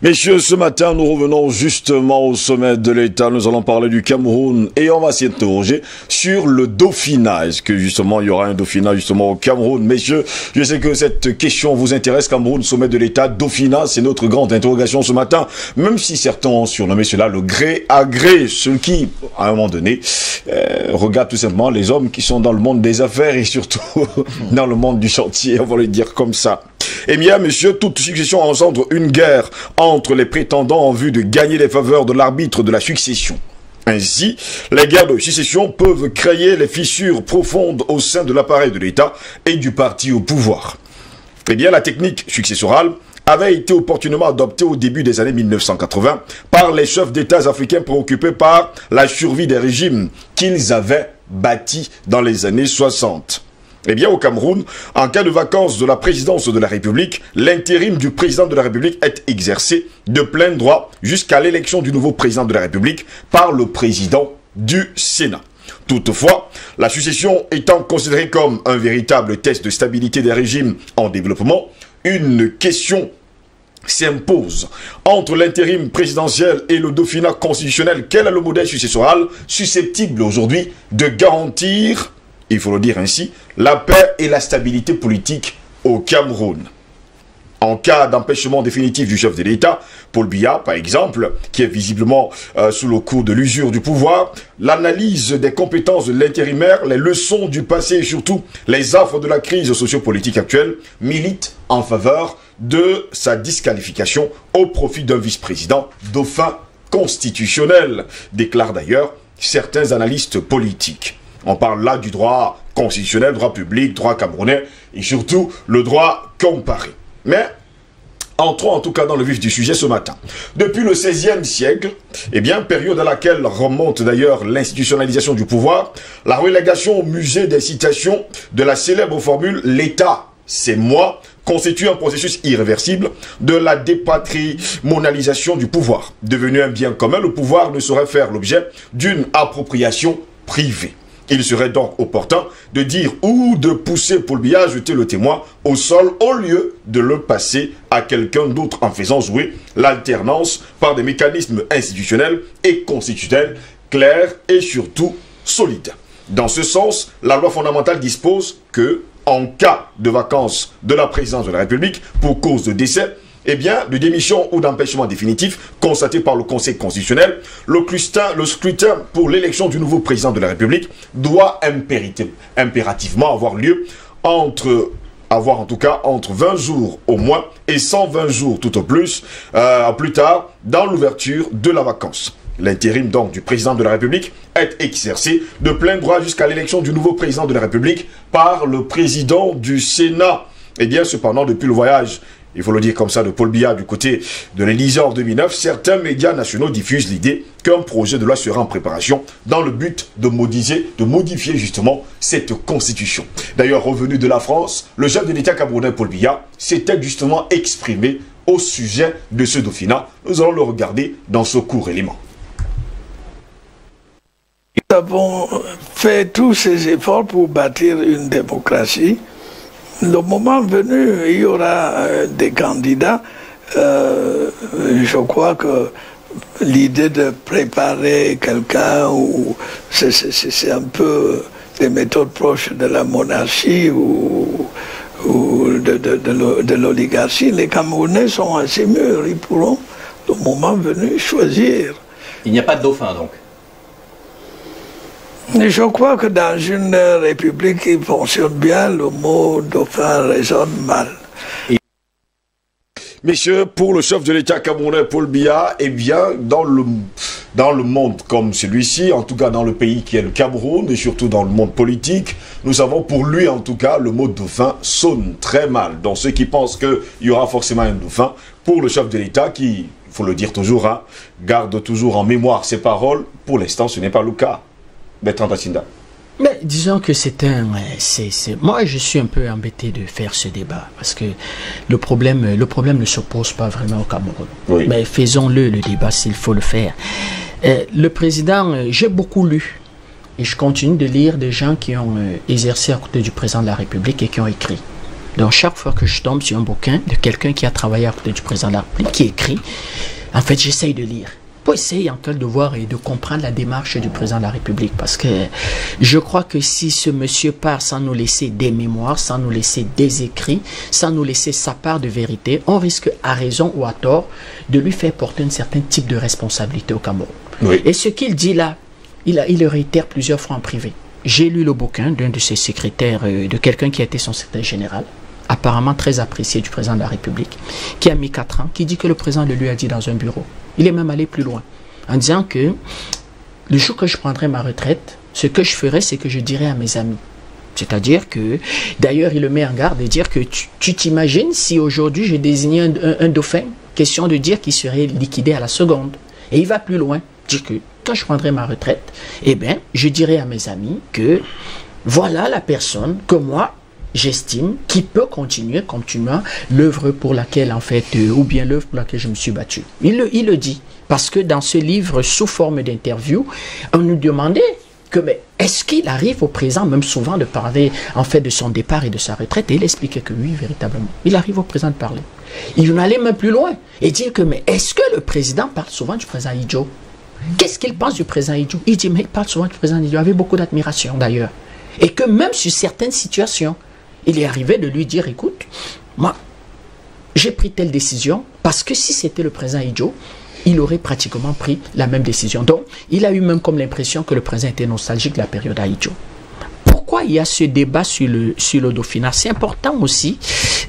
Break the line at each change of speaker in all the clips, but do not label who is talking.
Messieurs, ce matin, nous revenons justement au sommet de l'État. Nous allons parler du Cameroun et on va s'interroger sur le Dauphinat. Est-ce que justement, il y aura un Dauphinat justement au Cameroun? Messieurs, je sais que cette question vous intéresse. Cameroun, sommet de l'État, Dauphinat, c'est notre grande interrogation ce matin. Même si certains ont surnommé cela le gré à gré. Ceux qui, à un moment donné, regardent tout simplement les hommes qui sont dans le monde des affaires et surtout dans le monde du chantier, on va le dire comme ça. Eh bien, monsieur, toute succession engendre une guerre entre les prétendants en vue de gagner les faveurs de l'arbitre de la succession. Ainsi, les guerres de succession peuvent créer les fissures profondes au sein de l'appareil de l'État et du parti au pouvoir. Eh bien, la technique successorale avait été opportunément adoptée au début des années 1980 par les chefs d'États africains préoccupés par la survie des régimes qu'ils avaient bâtis dans les années 60. Eh bien, au Cameroun, en cas de vacance de la présidence de la République, l'intérim du président de la République est exercé de plein droit jusqu'à l'élection du nouveau président de la République par le président du Sénat. Toutefois, la succession étant considérée comme un véritable test de stabilité des régimes en développement, une question s'impose entre l'intérim présidentiel et le Dauphinat constitutionnel. Quel est le modèle successoral susceptible aujourd'hui de garantir, il faut le dire ainsi, la paix et la stabilité politique au Cameroun? En cas d'empêchement définitif du chef de l'État, Paul Biya, par exemple, qui est visiblement sous le coup de l'usure du pouvoir, l'analyse des compétences de l'intérimaire, les leçons du passé et surtout les affres de la crise sociopolitique actuelle militent en faveur de sa disqualification au profit d'un vice-président dauphin constitutionnel, déclarent d'ailleurs certains analystes politiques. On parle là du droit constitutionnel, droit public, droit camerounais et surtout le droit comparé. Mais entrons en tout cas dans le vif du sujet ce matin. Depuis le XVIe siècle, eh bien, période à laquelle remonte d'ailleurs l'institutionnalisation du pouvoir, la relégation au musée des citations de la célèbre formule « l'État, c'est moi » constitue un processus irréversible de la dépatrimonialisation du pouvoir. Devenu un bien commun, le pouvoir ne saurait faire l'objet d'une appropriation privée. Il serait donc opportun de dire ou de pousser Paul Biya à jeter le témoin au sol au lieu de le passer à quelqu'un d'autre en faisant jouer l'alternance par des mécanismes institutionnels et constitutionnels clairs et surtout solides. Dans ce sens, la loi fondamentale dispose que, en cas de vacance de la présidence de la République pour cause de décès, eh bien, de démission ou d'empêchement définitif constaté par le Conseil constitutionnel, le scrutin pour l'élection du nouveau président de la République doit impérativement avoir lieu entre 20 jours au moins et 120 jours tout au plus, plus tard, dans l'ouverture de la vacance. L'intérim donc du président de la République est exercé de plein droit jusqu'à l'élection du nouveau président de la République par le président du Sénat. Eh bien, cependant, depuis le voyage, il faut le dire comme ça, de Paul Biya du côté de l'Élysée en 2009, certains médias nationaux diffusent l'idée qu'un projet de loi sera en préparation dans le but de modifier justement cette constitution. D'ailleurs, revenu de la France, le chef de l'État camerounais Paul Biya s'était justement exprimé au sujet de ce Dauphinat. Nous allons le regarder dans ce court élément.
Nous avons fait tous ces efforts pour bâtir une démocratie. Le moment venu, il y aura des candidats. Je crois que l'idée de préparer quelqu'un, c'est un peu des méthodes proches de la monarchie ou de l'oligarchie. Les Camerounais sont assez mûrs, ils pourront, le moment venu, choisir.
Il n'y a pas de dauphin donc?
Je crois que dans une république qui fonctionne bien, le mot dauphin résonne mal.
Messieurs, pour le chef de l'État camerounais Paul Biya, eh bien, dans le monde comme celui-ci, en tout cas dans le pays qui est le Cameroun, et surtout dans le monde politique, nous savons pour lui, en tout cas, le mot dauphin sonne très mal. Donc ceux qui pensent qu'il y aura forcément un dauphin, pour le chef de l'État qui, il faut le dire toujours, hein, garde toujours en mémoire ses paroles, pour l'instant ce n'est pas le cas. Bertrand Tassinda.
Mais disons que moi je suis un peu embêté de faire ce débat parce que le problème ne s'oppose pas vraiment au Cameroun. Oui. Mais faisons-le débat s'il faut le faire. Le président, j'ai beaucoup lu et je continue de lire des gens qui ont exercé à côté du président de la République et qui ont écrit. Donc chaque fois que je tombe sur un bouquin de quelqu'un qui a travaillé à côté du président de la République, qui écrit, en fait j'essaye de lire. Pour essayer en de voir et de comprendre la démarche du président de la République. Parce que je crois que si ce monsieur part sans nous laisser des mémoires, sans nous laisser des écrits, sans nous laisser sa part de vérité, on risque à raison ou à tort de lui faire porter un certain type de responsabilité au Cameroun. Oui. Et ce qu'il dit là, il le réitère plusieurs fois en privé. J'ai lu le bouquin d'un de ses secrétaires, de quelqu'un qui a été son secrétaire général, apparemment très apprécié du président de la République, qui a mis 4 ans, qui dit que le président le lui a dit dans un bureau. Il est même allé plus loin, en disant que le jour que je prendrai ma retraite, ce que je ferai, c'est que je dirai à mes amis. C'est-à-dire que, d'ailleurs, il le met en garde de dire que tu t'imagines si aujourd'hui j'ai désigné un dauphin, question de dire qu'il serait liquidé à la seconde. Et il va plus loin, dire que quand je prendrai ma retraite, eh bien, je dirai à mes amis que voilà la personne que moi, j'estime qu'il peut continuer l'œuvre pour laquelle, en fait, ou bien l'œuvre pour laquelle je me suis battu. Il le dit. Parce que dans ce livre, sous forme d'interview, on nous demandait que, mais est-ce qu'il arrive au présent, même souvent, de parler, en fait, de son départ et de sa retraite? Et il expliquait que oui, véritablement. Il arrive au présent de parler. Il allait même plus loin et dire que, mais est-ce que le président parle souvent du président Idjo? Qu'est-ce qu'il pense du président Idjo? Il dit, mais il parle souvent du président Idjo, avec beaucoup d'admiration d'ailleurs. Et que même sur certaines situations, il est arrivé de lui dire, écoute, moi, j'ai pris telle décision parce que si c'était le président Idjo, il aurait pratiquement pris la même décision. Donc, il a eu même comme l'impression que le président était nostalgique de la période à Idjo. Pourquoi il y a ce débat sur le Dauphinat? C'est important aussi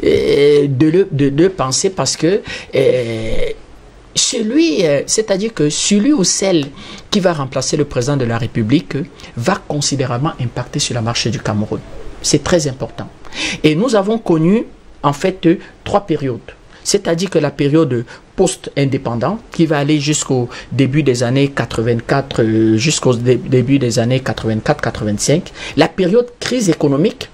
de penser parce que c'est-à-dire que celui ou celle qui va remplacer le président de la République va considérablement impacter sur la marche du Cameroun. C'est très important. Et nous avons connu, en fait, 3 périodes. C'est-à-dire que la période post-indépendante, qui va aller jusqu'au début des années 84, jusqu'au début des années 84-85, la période crise économique,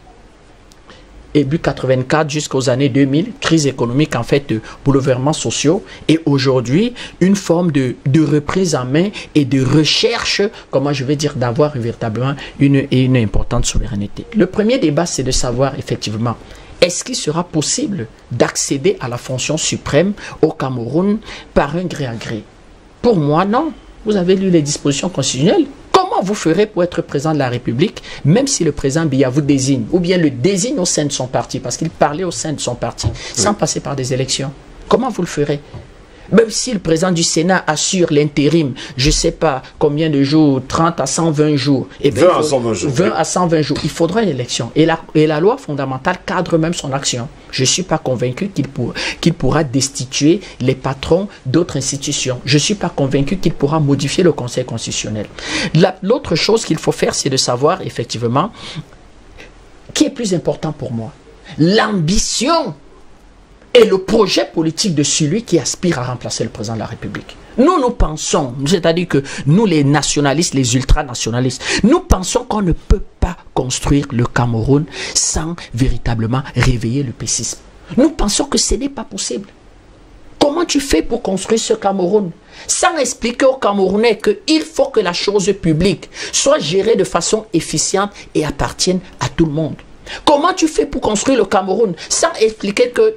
début 84 jusqu'aux années 2000, crise économique, en fait, bouleversements sociaux, et aujourd'hui, une forme de reprise en main et de recherche, comment je vais dire, d'avoir véritablement une importante souveraineté. Le premier débat, c'est de savoir, effectivement, est-ce qu'il sera possible d'accéder à la fonction suprême au Cameroun par un gré à gré? Pour moi, non. Vous avez lu les dispositions constitutionnelles. Comment vous ferez pour être président de la République, même si le président Biya vous désigne, ou bien le désigne au sein de son parti, parce qu'il parlait au sein de son parti, sans passer par des élections? Comment vous le ferez? Même si le président du Sénat assure l'intérim, je ne sais pas combien de jours, 30 à 120 jours. Et
20 à 120 jours.
20 à 120 jours. Il faudra une élection. Et la loi fondamentale cadre même son action. Je ne suis pas convaincu qu'il pourra destituer les patrons d'autres institutions. Je ne suis pas convaincu qu'il pourra modifier le Conseil constitutionnel. L'autre chose qu'il faut faire, c'est de savoir effectivement qui est plus important pour moi. L'ambition et le projet politique de celui qui aspire à remplacer le président de la République. Nous pensons, c'est-à-dire que nous les nationalistes, les ultranationalistes, nous pensons qu'on ne peut pas construire le Cameroun sans véritablement réveiller le pécisme. Nous pensons que ce n'est pas possible. Comment tu fais pour construire ce Cameroun sans expliquer aux Camerounais qu'il faut que la chose publique soit gérée de façon efficiente et appartienne à tout le monde? Comment tu fais pour construire le Cameroun sans expliquer que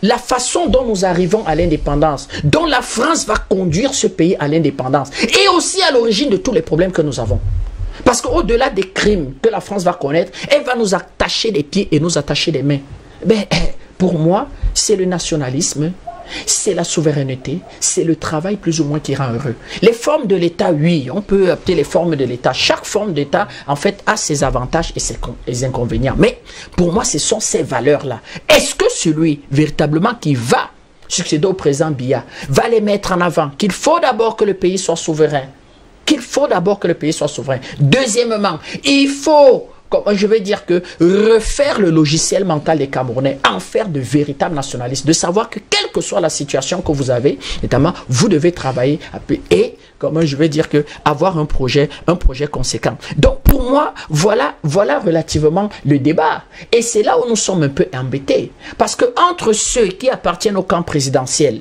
la façon dont nous arrivons à l'indépendance, dont la France va conduire ce pays à l'indépendance, est aussi à l'origine de tous les problèmes que nous avons. Parce qu'au-delà des crimes que la France va connaître, elle va nous attacher les pieds et nous attacher les mains. Mais pour moi, c'est le nationalisme, c'est la souveraineté, c'est le travail plus ou moins qui rend heureux. Les formes de l'État, oui, on peut appeler les formes de l'État. Chaque forme d'État, en fait, a ses avantages et ses inconvénients. Mais pour moi, ce sont ces valeurs-là. Est-ce que celui, véritablement, qui va succéder au président Biya, va les mettre en avant? Qu'il faut d'abord que le pays soit souverain. Deuxièmement, il faut, je vais dire que refaire le logiciel mental des Camerounais, en faire de véritables nationalistes, de savoir que quelle que soit la situation que vous avez, notamment, vous devez travailler et, je vais dire que avoir un projet conséquent. Donc, pour moi, voilà relativement le débat. Et c'est là où nous sommes un peu embêtés. Parce que entre ceux qui appartiennent au camp présidentiel,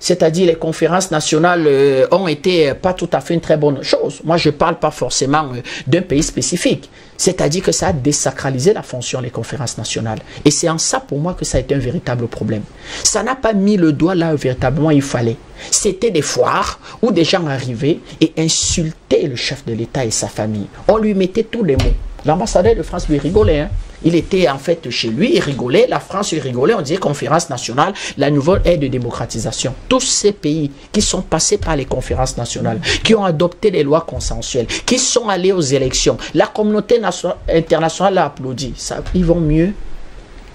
c'est-à-dire les conférences nationales ont été pas tout à fait une très bonne chose. Moi, je ne parle pas forcément d'un pays spécifique. C'est-à-dire que ça a désacralisé la fonction des conférences nationales. Et c'est en ça, pour moi, que ça a été un véritable problème. Ça n'a pas mis le doigt là où véritablement il fallait. C'était des foires où des gens arrivaient et insultaient le chef de l'État et sa famille. On lui mettait tous les mots. L'ambassadeur de France lui rigolait, hein. Il était en fait chez lui, il rigolait, la France lui rigolait, on disait conférence nationale, la nouvelle ère de démocratisation. Tous ces pays qui sont passés par les conférences nationales, qui ont adopté les lois consensuelles, qui sont allés aux élections, la communauté internationale a applaudi. Ça, ils vont mieux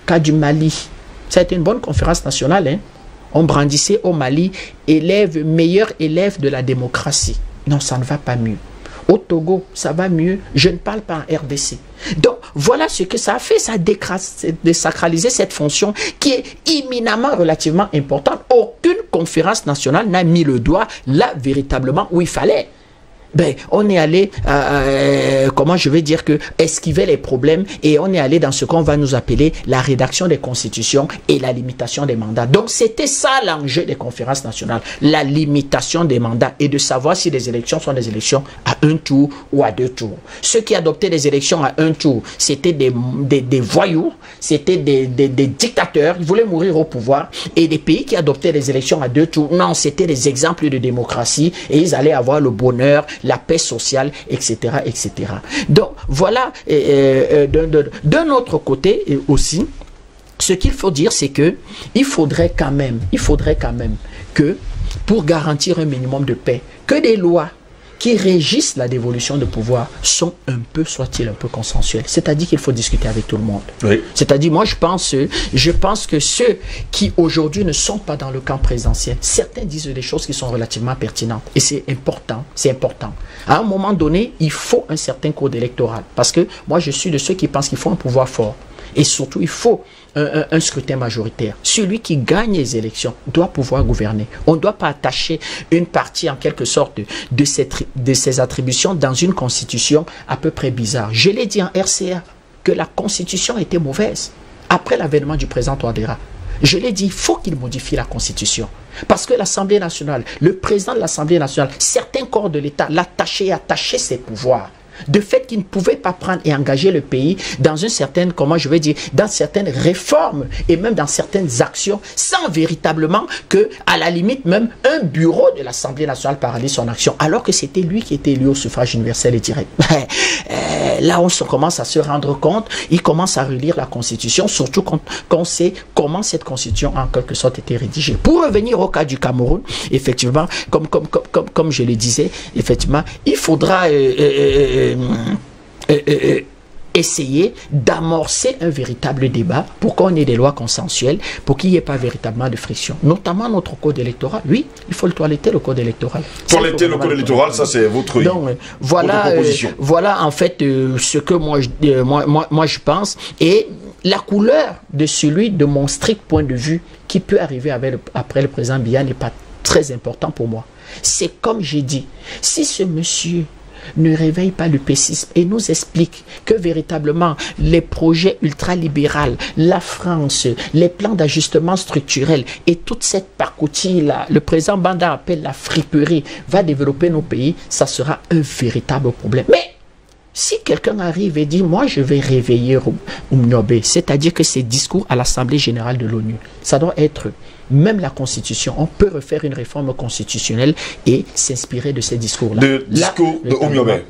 qu'à du Mali. Ça a été une bonne conférence nationale, hein. On brandissait au Mali, meilleur élève de la démocratie. Non, ça ne va pas mieux. Au Togo, ça va mieux. Je ne parle pas en RDC. Donc, voilà ce que ça a fait. Ça a désacralisé cette fonction qui est éminemment relativement importante. Aucune conférence nationale n'a mis le doigt là véritablement où il fallait. Ben, on est allé, comment je vais dire que, esquiver les problèmes et on est allé dans ce qu'on va nous appeler la rédaction des constitutions et la limitation des mandats. Donc, c'était ça l'enjeu des conférences nationales, la limitation des mandats et de savoir si les élections sont des élections à un tour ou à deux tours. Ceux qui adoptaient des élections à un tour, c'était des voyous, c'était des dictateurs, ils voulaient mourir au pouvoir, et des pays qui adoptaient des élections à deux tours, non, c'était des exemples de démocratie et ils allaient avoir le bonheur, la paix sociale, etc., etc. Donc, voilà, d'un autre côté aussi, ce qu'il faut dire, c'est que il faudrait quand même que, pour garantir un minimum de paix, que des lois qui régissent la dévolution de pouvoir sont soit-il un peu consensuelles. C'est-à-dire qu'il faut discuter avec tout le monde. Oui. C'est-à-dire, moi, je pense que ceux qui aujourd'hui ne sont pas dans le camp présidentiel, certains disent des choses qui sont relativement pertinentes. Et c'est important, c'est important. À un moment donné, il faut un certain code électoral. Parce que moi, je suis de ceux qui pensent qu'il faut un pouvoir fort. Et surtout, il faut un scrutin majoritaire. Celui qui gagne les élections doit pouvoir gouverner. On ne doit pas attacher une partie, en quelque sorte, de ses attributions dans une constitution à peu près bizarre. Je l'ai dit en RCA, que la constitution était mauvaise après l'avènement du président Touadéra. Je l'ai dit, il faut qu'il modifie la constitution. Parce que l'Assemblée nationale, le président de l'Assemblée nationale, certains corps de l'État l'attachaient, attachaient ses pouvoirs. De fait qu'il ne pouvait pas prendre et engager le pays dans une certaine, comment je vais dire, dans certaines réformes et même dans certaines actions sans véritablement que, à la limite même, un bureau de l'Assemblée nationale paralyse son action, alors que c'était lui qui était élu au suffrage universel et direct. Là, on commence à se rendre compte, il commence à relire la Constitution, surtout quand on sait comment cette Constitution en quelque sorte était rédigée. Pour revenir au cas du Cameroun, effectivement, comme je le disais, effectivement, il faudra essayer d'amorcer un véritable débat pour qu'on ait des lois consensuelles, pour qu'il n'y ait pas véritablement de friction. Notamment notre code électoral. Oui, il faut le toiletter, le code électoral.
Toiletter le code électoral, ça c'est votre
proposition. Voilà en fait ce que moi je pense. Et la couleur de celui de mon strict point de vue qui peut arriver après le président Biya n'est pas très important pour moi. C'est comme j'ai dit, si ce monsieur ne réveille pas le pessisme et nous explique que véritablement les projets ultralibéraux, la France, les plans d'ajustement structurel et toute cette parcoutille-là, le président Banda appelle la friperie, va développer nos pays, ça sera un véritable problème. Mais si quelqu'un arrive et dit, moi je vais réveiller Oumniobé, c'est-à-dire que ces discours à l'Assemblée générale de l'ONU, ça doit être même la Constitution. On peut refaire une réforme constitutionnelle et s'inspirer de ces discours-là.
De discours de Oumniobé.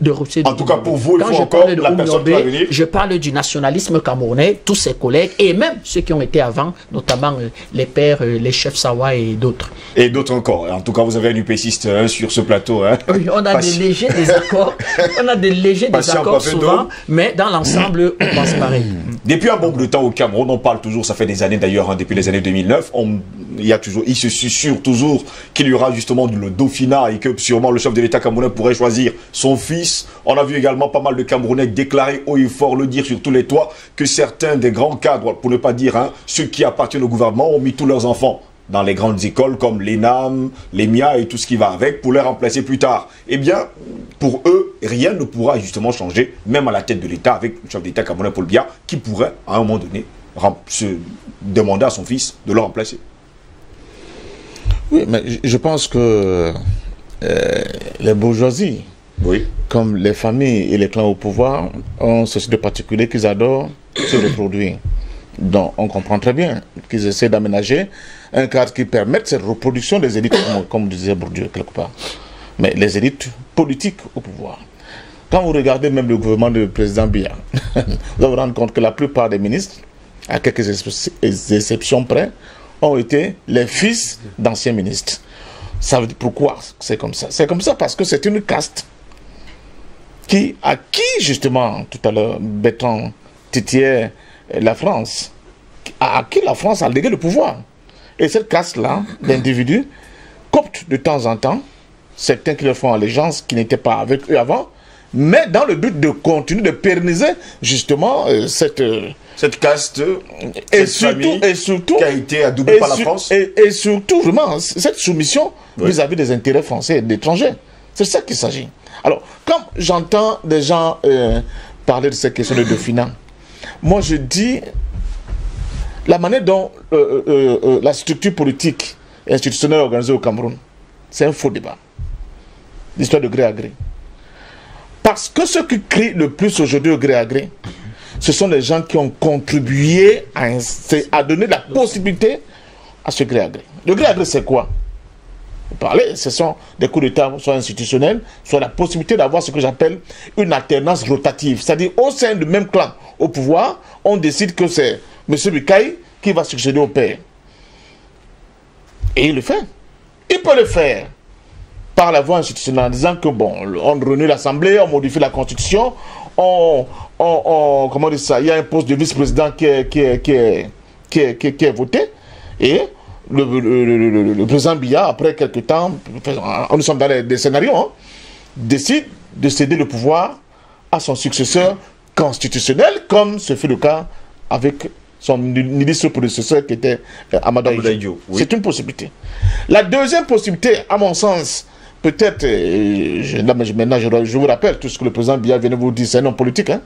En tout cas, pour vous, il faut encore la personne qui va venir.
Je parle du nationalisme camerounais, tous ses collègues, et même ceux qui ont été avant, notamment les pères, les chefs Sawa et d'autres.
Et d'autres encore. En tout cas, vous avez un UPCiste sur ce plateau. Hein.
Oui, on a des légers désaccords. On a des légers désaccords souvent, mais dans l'ensemble, on pense pareil.
Depuis un bon bout de temps au Cameroun, on parle toujours, ça fait des années d'ailleurs, hein, depuis les années 2009, il se susurre toujours qu'il y aura justement le Dauphinat et que sûrement le chef de l'État camerounais pourrait choisir son fils. On a vu également pas mal de Camerounais déclarer haut et fort, le dire sur tous les toits, que certains des grands cadres, pour ne pas dire ceux qui appartiennent au gouvernement, ont mis tous leurs enfants dans les grandes écoles comme l'ENAM, l'EMIA et tout ce qui va avec pour les remplacer plus tard. Eh bien, pour eux, rien ne pourra justement changer, même à la tête de l'État, avec le chef d'État camerounais Paul Biya, qui pourrait, à un moment donné, se demander à son fils de le remplacer.
Oui, mais je pense que les bourgeoisies,
oui,
comme les familles et les clans au pouvoir, ont ceci de particulier qu'ils adorent se reproduire. Donc on comprend très bien qu'ils essaient d'aménager un cadre qui permette cette reproduction des élites, comme disait Bourdieu quelque part. Mais les élites politiques au pouvoir. Quand vous regardez même le gouvernement du président Biya, vous allez vous rendre compte que la plupart des ministres, à quelques exceptions près, ont été les fils d'anciens ministres. Ça veut dire pourquoi c'est comme ça? C'est comme ça parce que c'est une caste à qui justement, tout à l'heure, Bertrand titillait la France, à qui la France a légué le pouvoir. Et cette caste-là, d'individus, coptent de temps en temps certains qui leur font allégeance, qui n'étaient pas avec eux avant, mais dans le but de continuer de pérenniser justement cette
caste
et surtout
qui a été adoubée par la France.
Et surtout, vraiment, cette soumission vis-à-vis des intérêts français et d'étrangers. C'est ça qu'il s'agit. Alors, quand j'entends des gens parler de ces questions de dauphinat, moi je dis la manière dont la structure politique et institutionnelle organisée au Cameroun, c'est un faux débat. L'histoire de gré à gré. Parce que ceux qui crient le plus aujourd'hui au gré à gré, ce sont les gens qui ont contribué à donner la possibilité à ce gré à gré. Le gré à gré, c'est quoi? Vous parlez, ce sont des coups d'État, soit institutionnels, soit la possibilité d'avoir ce que j'appelle une alternance rotative. C'est-à-dire, au sein du même clan au pouvoir, on décide que c'est M. Bikaï qui va succéder au père. Et il le fait. Il peut le faire par la voie institutionnelle en disant que, bon, on renoue l'Assemblée, on modifie la Constitution, comment dire ça, il y a un poste de vice-président qui est voté, et le président Biya, après quelques temps, nous sommes dans des scénarios, hein, décide de céder le pouvoir à son successeur constitutionnel, comme ce fut le cas avec son ministre prédécesseur qui était Amadou Diop. Oui. C'est une possibilité. La deuxième possibilité, à mon sens, peut-être, maintenant je vous rappelle tout ce que le président Biya vient de vous dire, c'est un homme politique. Hein?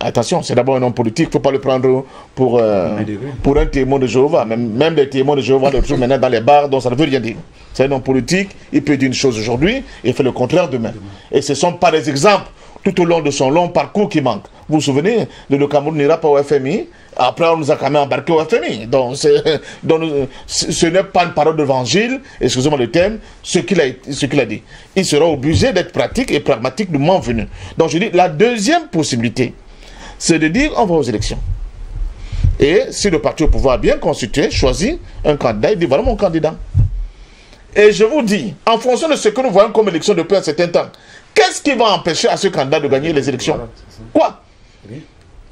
Attention, c'est d'abord un homme politique, il ne faut pas le prendre pour un témoin de Jéhovah. Même les témoins de Jéhovah le trouvent maintenant dans les bars, donc ça ne veut rien dire. C'est un homme politique, il peut dire une chose aujourd'hui et fait le contraire demain. Et ce ne sont pas des exemples tout au long de son long parcours qui manquent. Vous vous souvenez, le Cameroun n'ira pas au FMI, après on nous a quand même embarqué au FMI. Donc ce n'est pas une parole d'évangile, excusez-moi le terme, ce qu'il a dit. Il sera obligé d'être pratique et pragmatique le moment venu. Donc je dis, la deuxième possibilité, c'est de dire on va aux élections. Et si le parti au pouvoir bien constitué choisit un candidat, il dit voilà mon candidat. Et je vous dis, en fonction de ce que nous voyons comme élection depuis un certain temps, qu'est-ce qui va empêcher à ce candidat de gagner les élections? Quoi?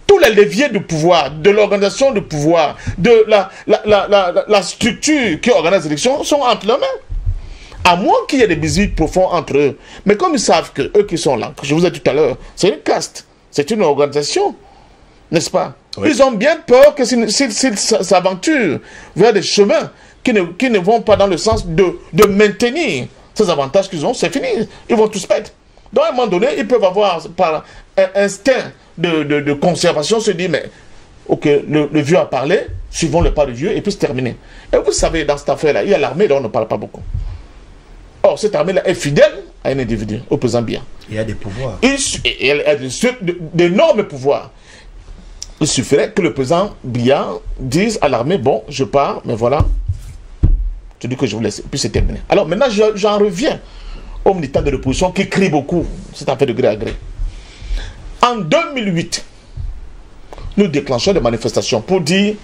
Tous les leviers du pouvoir, de l'organisation du pouvoir, de la structure qui organise les élections sont entre leurs mains. À moins qu'il y ait des bisous profonds entre eux. Mais comme ils savent que eux qui sont là, que je vous ai dit tout à l'heure, c'est une caste, c'est une organisation, n'est-ce pas? Oui. Ils ont bien peur que s'ils s'aventurent vers des chemins qui ne vont pas dans le sens de maintenir ces avantages qu'ils ont, c'est fini. Ils vont tous perdre. Donc à un moment donné, ils peuvent avoir, par un instinct de conservation, se dire, mais ok, le vieux a parlé, suivons le pas du vieux, et puis c'est terminé. Et vous savez, dans cette affaire-là, il y a l'armée dont on ne parle pas beaucoup. Or, cette armée-là est fidèle à un individu, au président Biya.
Il y a des pouvoirs.
Elle a d'énormes pouvoirs. Il suffirait que le président Biya dise à l'armée, bon, je pars, mais voilà, je dis que je vous laisse, et puis c'est terminé. Alors maintenant, j'en reviens aux militants de l'opposition qui crient beaucoup cette affaire de gré à gré. En 2008, nous déclenchons des manifestations pour dire,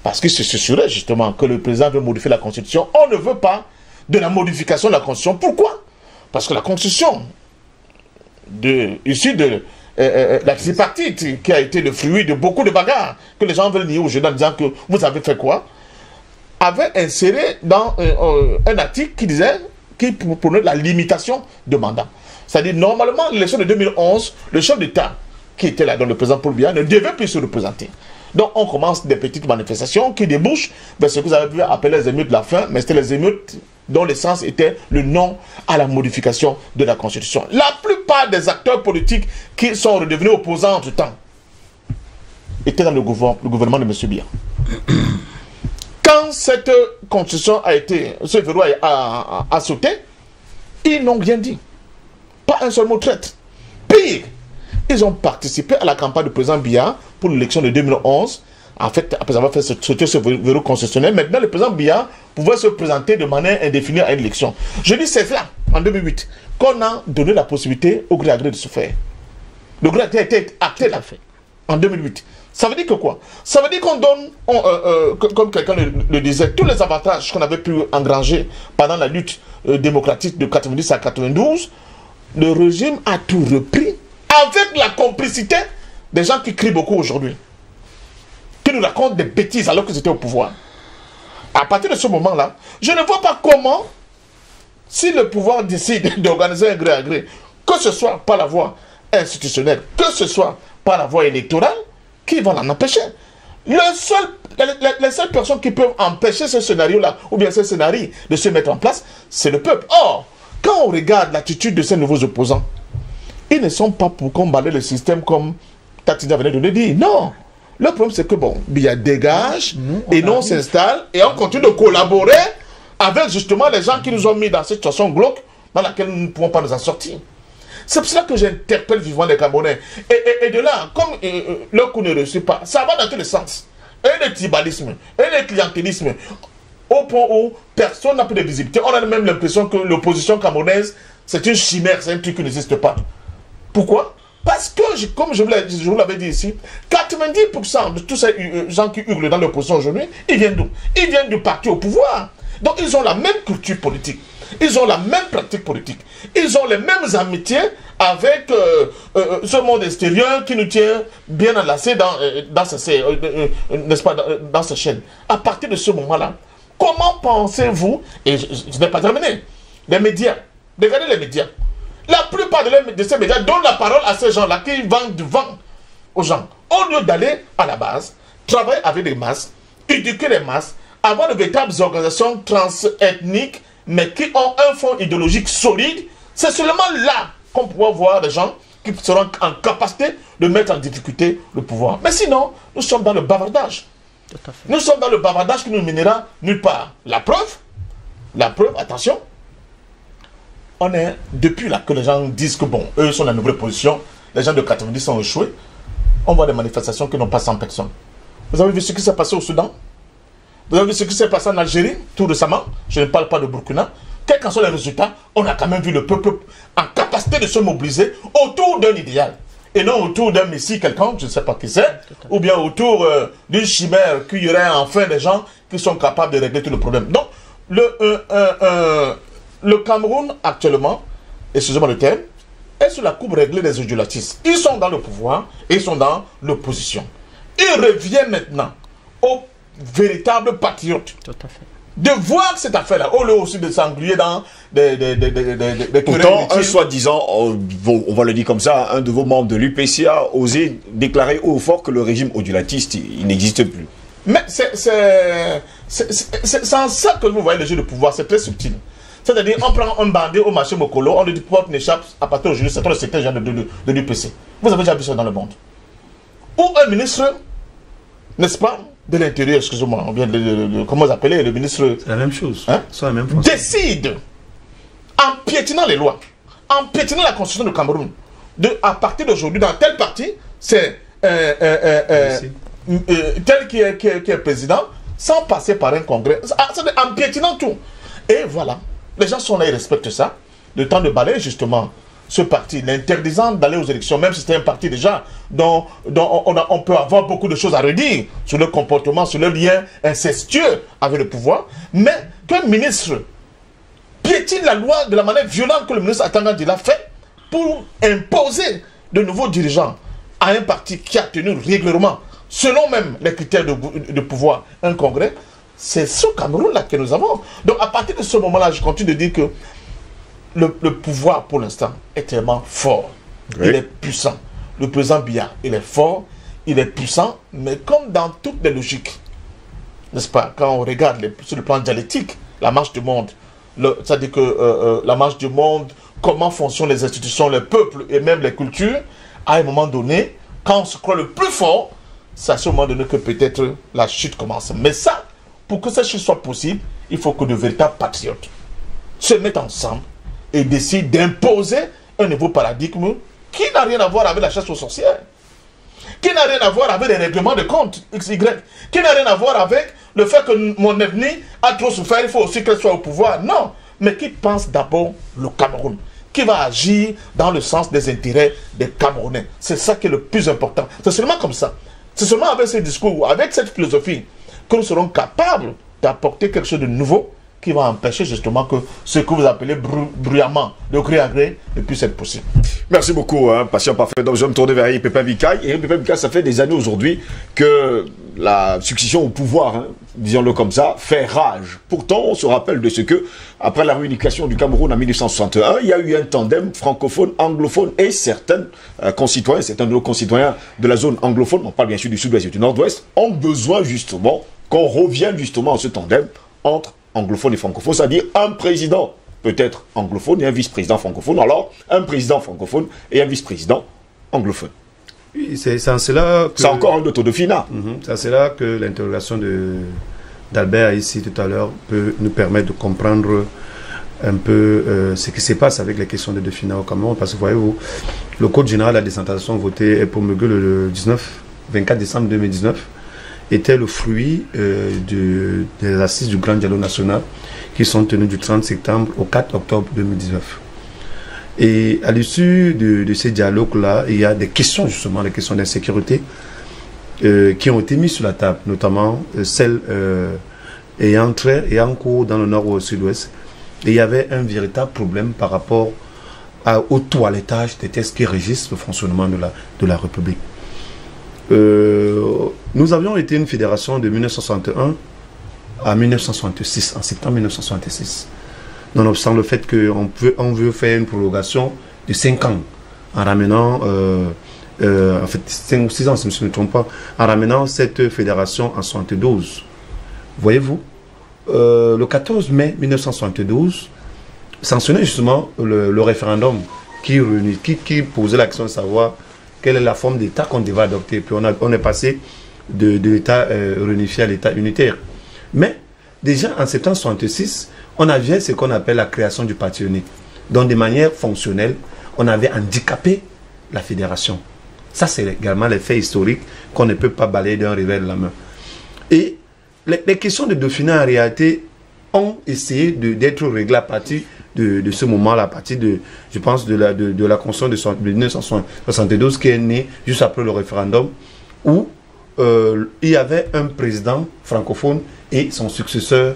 parce qu'il se susurrait justement que le président veut modifier la Constitution, on ne veut pas de la modification de la Constitution. Pourquoi? Parce que la Constitution, issue de la tripartite, qui a été le fruit de beaucoup de bagarres, que les gens veulent nier aux jeunes en disant que vous avez fait quoi, avait inséré dans un article qui disait, qui prenait la limitation de mandat. C'est-à-dire, normalement, l'élection de 2011, le chef d'État qui était là, dans le président Paul Biya, ne devait plus se représenter. Donc, on commence des petites manifestations qui débouchent vers ce que vous avez pu appeler les émeutes de la faim, mais c'était les émeutes dont l'essence était le non à la modification de la Constitution. La plupart des acteurs politiques qui sont redevenus opposants entre-temps étaient dans le gouvernement de M. Biya. Quand quand cette constitution a été, ce verrou a sauté, ils n'ont rien dit. Pas un seul mot traître. Pire, ils ont participé à la campagne du président Biya pour l'élection de 2011. En fait, après avoir fait sauter ce verrou constitutionnel, maintenant le président Biya pouvait se présenter de manière indéfinie à une élection. Je dis c'est là, en 2008, qu'on a donné la possibilité au gré à gré de se faire. Le gré à gré a été acté là, en 2008. Ça veut dire que quoi? Ça veut dire qu'on donne, comme quelqu'un le disait, tous les avantages qu'on avait pu engranger pendant la lutte démocratique de 90 à 92, le régime a tout repris avec la complicité des gens qui crient beaucoup aujourd'hui, qui nous racontent des bêtises alors qu'ils étaient au pouvoir. À partir de ce moment-là, je ne vois pas comment, si le pouvoir décide d'organiser un gré à gré, que ce soit par la voie institutionnelle, que ce soit par la voie électorale, qui vont l'en empêcher. Les seules personnes qui peuvent empêcher ce scénario-là, ou bien ce scénario de se mettre en place, c'est le peuple. Or, quand on regarde l'attitude de ces nouveaux opposants, ils ne sont pas pour combattre le système comme Tatina venait de le dire. Non. Le problème, c'est que, bon, Biya dégage, et nous, on s'installe, et on continue de collaborer avec justement les gens qui nous ont mis dans cette situation glauque dans laquelle nous ne pouvons pas nous en sortir. C'est pour cela que j'interpelle vivement les Camerounais. Et de là, comme le coup ne réussit pas, ça va dans tous les sens. Et le tribalisme, et le clientélisme, au point où personne n'a plus de visibilité. On a même l'impression que l'opposition camerounaise, c'est une chimère, c'est un truc qui n'existe pas. Pourquoi? Parce que, comme je vous l'avais dit ici, 90% de tous ces gens qui hurlent dans l'opposition aujourd'hui, ils viennent d'où? Ils viennent du parti au pouvoir. Donc ils ont la même culture politique. Ils ont la même pratique politique. Ils ont les mêmes amitiés avec ce monde extérieur qui nous tient bien enlacés dans ces chaînes. À partir de ce moment-là, comment pensez-vous, et je n'ai pas terminé, les médias, regardez les médias. La plupart de ces médias donnent la parole à ces gens-là qui vendent du vent aux gens. Au lieu d'aller à la base, travailler avec les masses, éduquer les masses, avoir de véritables organisations transethniques, mais qui ont un fond idéologique solide, c'est seulement là qu'on pourra voir des gens qui seront en capacité de mettre en difficulté le pouvoir. Mais sinon, nous sommes dans le bavardage. Nous sommes dans le bavardage qui nous mènera nulle part. La preuve, attention, on est, depuis là que les gens disent que bon, eux sont dans la nouvelle position, les gens de 90 sont échoués, on voit des manifestations qui n'ont pas 100 personnes. Vous avez vu ce qui s'est passé au Soudan? Vous avez vu ce qui s'est passé en Algérie, tout récemment? Je ne parle pas de Burkina. Quels qu'en soient les résultats, on a quand même vu le peuple en capacité de se mobiliser autour d'un idéal. Et non autour d'un messie quelconque, je ne sais pas qui c'est, ou bien autour d'une chimère qu'il y aurait enfin des gens qui sont capables de régler tout le problème. Donc, le Cameroun, actuellement, excusez-moi le terme, est sur la coupe réglée des idolatistes. Ils sont dans le pouvoir et ils sont dans l'opposition. Ils reviennent maintenant aux véritables patriotes. Tout à fait. De voir cette affaire-là, au lieu aussi de s'engluer dans des
pourtant, un soi-disant, on va le dire comme ça, un de vos membres de l'UPC a osé déclarer haut fort que le régime odulatiste, il n'existe plus.
Mais c'est en ça que vous voyez le jeu de pouvoir, c'est très subtil. C'est-à-dire, on prend un bandit au marché Mokolo, on lui dit porte une échappe, à partir d'aujourd'hui, c'est toi le secrétaire général de l'UPC. Vous avez déjà vu ça dans le monde. Ou un ministre, n'est-ce pas, de l'Intérieur, excusez-moi, on vient comment vous appelez le ministre?
C'est la même chose.
Hein?
C'est la même chose.
Décide, en piétinant les lois, en piétinant la constitution du Cameroun, à partir d'aujourd'hui, dans tel parti, c'est tel qui est président, sans passer par un congrès, en piétinant tout. Et voilà, les gens sont là, ils respectent ça. Le temps de balayer justement ce parti, l'interdisant d'aller aux élections, même si c'était un parti déjà dont on peut avoir beaucoup de choses à redire sur le comportement, sur le lien incestueux avec le pouvoir, mais qu'un ministre piétine la loi de la manière violente que le ministre Atangandi l'a fait pour imposer de nouveaux dirigeants à un parti qui a tenu régulièrement, selon même les critères de pouvoir, un congrès. C'est ce Cameroun-là que nous avons. Donc à partir de ce moment-là, je continue de dire que le pouvoir, pour l'instant, est tellement fort. Oui. Il est puissant. Le président Biya, il est fort, il est puissant, mais comme dans toutes les logiques, n'est-ce pas, quand on regarde sur le plan dialectique, la marche du monde, c'est-à-dire que la marche du monde, comment fonctionnent les institutions, les peuples et même les cultures, à un moment donné, quand on se croit le plus fort, c'est à ce moment donné que peut-être la chute commence. Mais ça, pour que cette chose soit possible, il faut que de véritables patriotes se mettent ensemble et décident d'imposer un nouveau paradigme qui n'a rien à voir avec la chasse aux sorcières, qui n'a rien à voir avec les règlements de compte XY, qui n'a rien à voir avec le fait que mon ethnie a trop souffert, il faut aussi qu'elle soit au pouvoir. Non, mais qui pense d'abord le Cameroun, qui va agir dans le sens des intérêts des Camerounais. C'est ça qui est le plus important. C'est seulement comme ça. C'est seulement avec ce discours, avec cette philosophie, que nous serons capables d'apporter quelque chose de nouveau qui va empêcher justement que ce que vous appelez bruyamment le gré à gré ne puisse être possible.
Merci beaucoup, hein, patient parfait. Donc je vais me tourner vers Eric Pépin Vikaï. Eric Pépin Vikaï, ça fait des années aujourd'hui que la succession au pouvoir, hein, disons-le comme ça, fait rage. Pourtant, on se rappelle de ce que, après la réunification du Cameroun en 1961, il y a eu un tandem francophone, anglophone et certains concitoyens, certains de nos concitoyens de la zone anglophone, on parle bien sûr du sud-ouest et du nord-ouest, ont besoin justement qu'on revienne justement à ce tandem entre anglophone et francophone, c'est-à-dire un président peut-être anglophone et un vice-président francophone, alors un président francophone et un vice-président anglophone.
Oui, c'est en cela que...
C'est encore un autodauphinat.
C'est en cela que l'interrogation d'Albert ici tout à l'heure peut nous permettre de comprendre un peu ce qui se passe avec les questions de dauphinat au Cameroun, parce que voyez-vous, le Code général de la décentralisation voté pour Megueux le 24 décembre 2019 était le fruit des assises du Grand Dialogue National qui sont tenues du 30 septembre au 4 octobre 2019. Et à l'issue de ces dialogues-là, il y a des questions, justement, des questions d'insécurité qui ont été mises sur la table, notamment celles ayant cours dans le nord ou au sud-ouest. Et il y avait un véritable problème par rapport au toilettage des textes qui régissent le fonctionnement de la République. Nous avions été une fédération de 1961 à 1966, en septembre 1966. Nonobstant le fait qu'on veut faire une prolongation de 5 ans, en ramenant, en fait 5 ou 6 ans si je ne me trompe pas, en ramenant cette fédération en 72. Voyez-vous, le 14 mai 1972, sanctionnait justement le référendum qui posait la question de savoir quelle est la forme d'État qu'on devait adopter. Puis on est passé de l'État réunifié à l'État unitaire. Mais déjà en septembre 1966, on avait ce qu'on appelle la création du parti unique. Donc de manière fonctionnelle, on avait handicapé la fédération. Ça, c'est également les faits historiques qu'on ne peut pas balayer d'un revers de la main. Et les questions de dauphinat, en réalité, ont essayé d'être réglées à partir de ce moment-là, à partir je pense, de la Constitution de 1972 qui est née juste après le référendum, où il y avait un président francophone et son successeur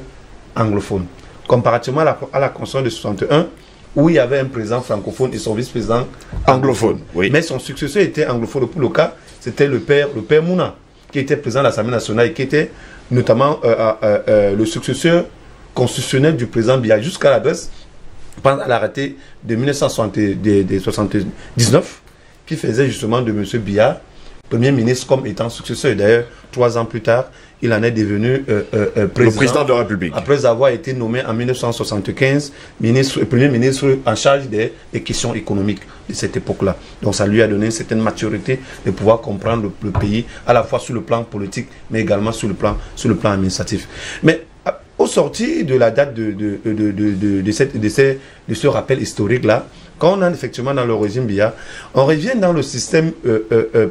anglophone. Comparativement à la Constitution de 61, où il y avait un président francophone et son vice-président anglophone. Oui. Mais son successeur était anglophone. Pour le cas, c'était le père Mouna, qui était président de l'Assemblée nationale et qui était notamment le successeur constitutionnel du président Biya jusqu'à l'adresse, pendant l'arrêté de 1979, qui faisait justement de M. Biya Premier ministre comme étant successeur. D'ailleurs, 3 ans plus tard, il en est devenu président.
Le président de la République.
Après avoir été nommé en 1975 Premier ministre en charge des questions économiques de cette époque-là. Donc ça lui a donné une certaine maturité de pouvoir comprendre le pays, à la fois sur le plan politique, mais également sur le plan administratif. Mais au sortir de la date de ce rappel historique-là, quand on est effectivement dans le régime Biya, on revient dans le système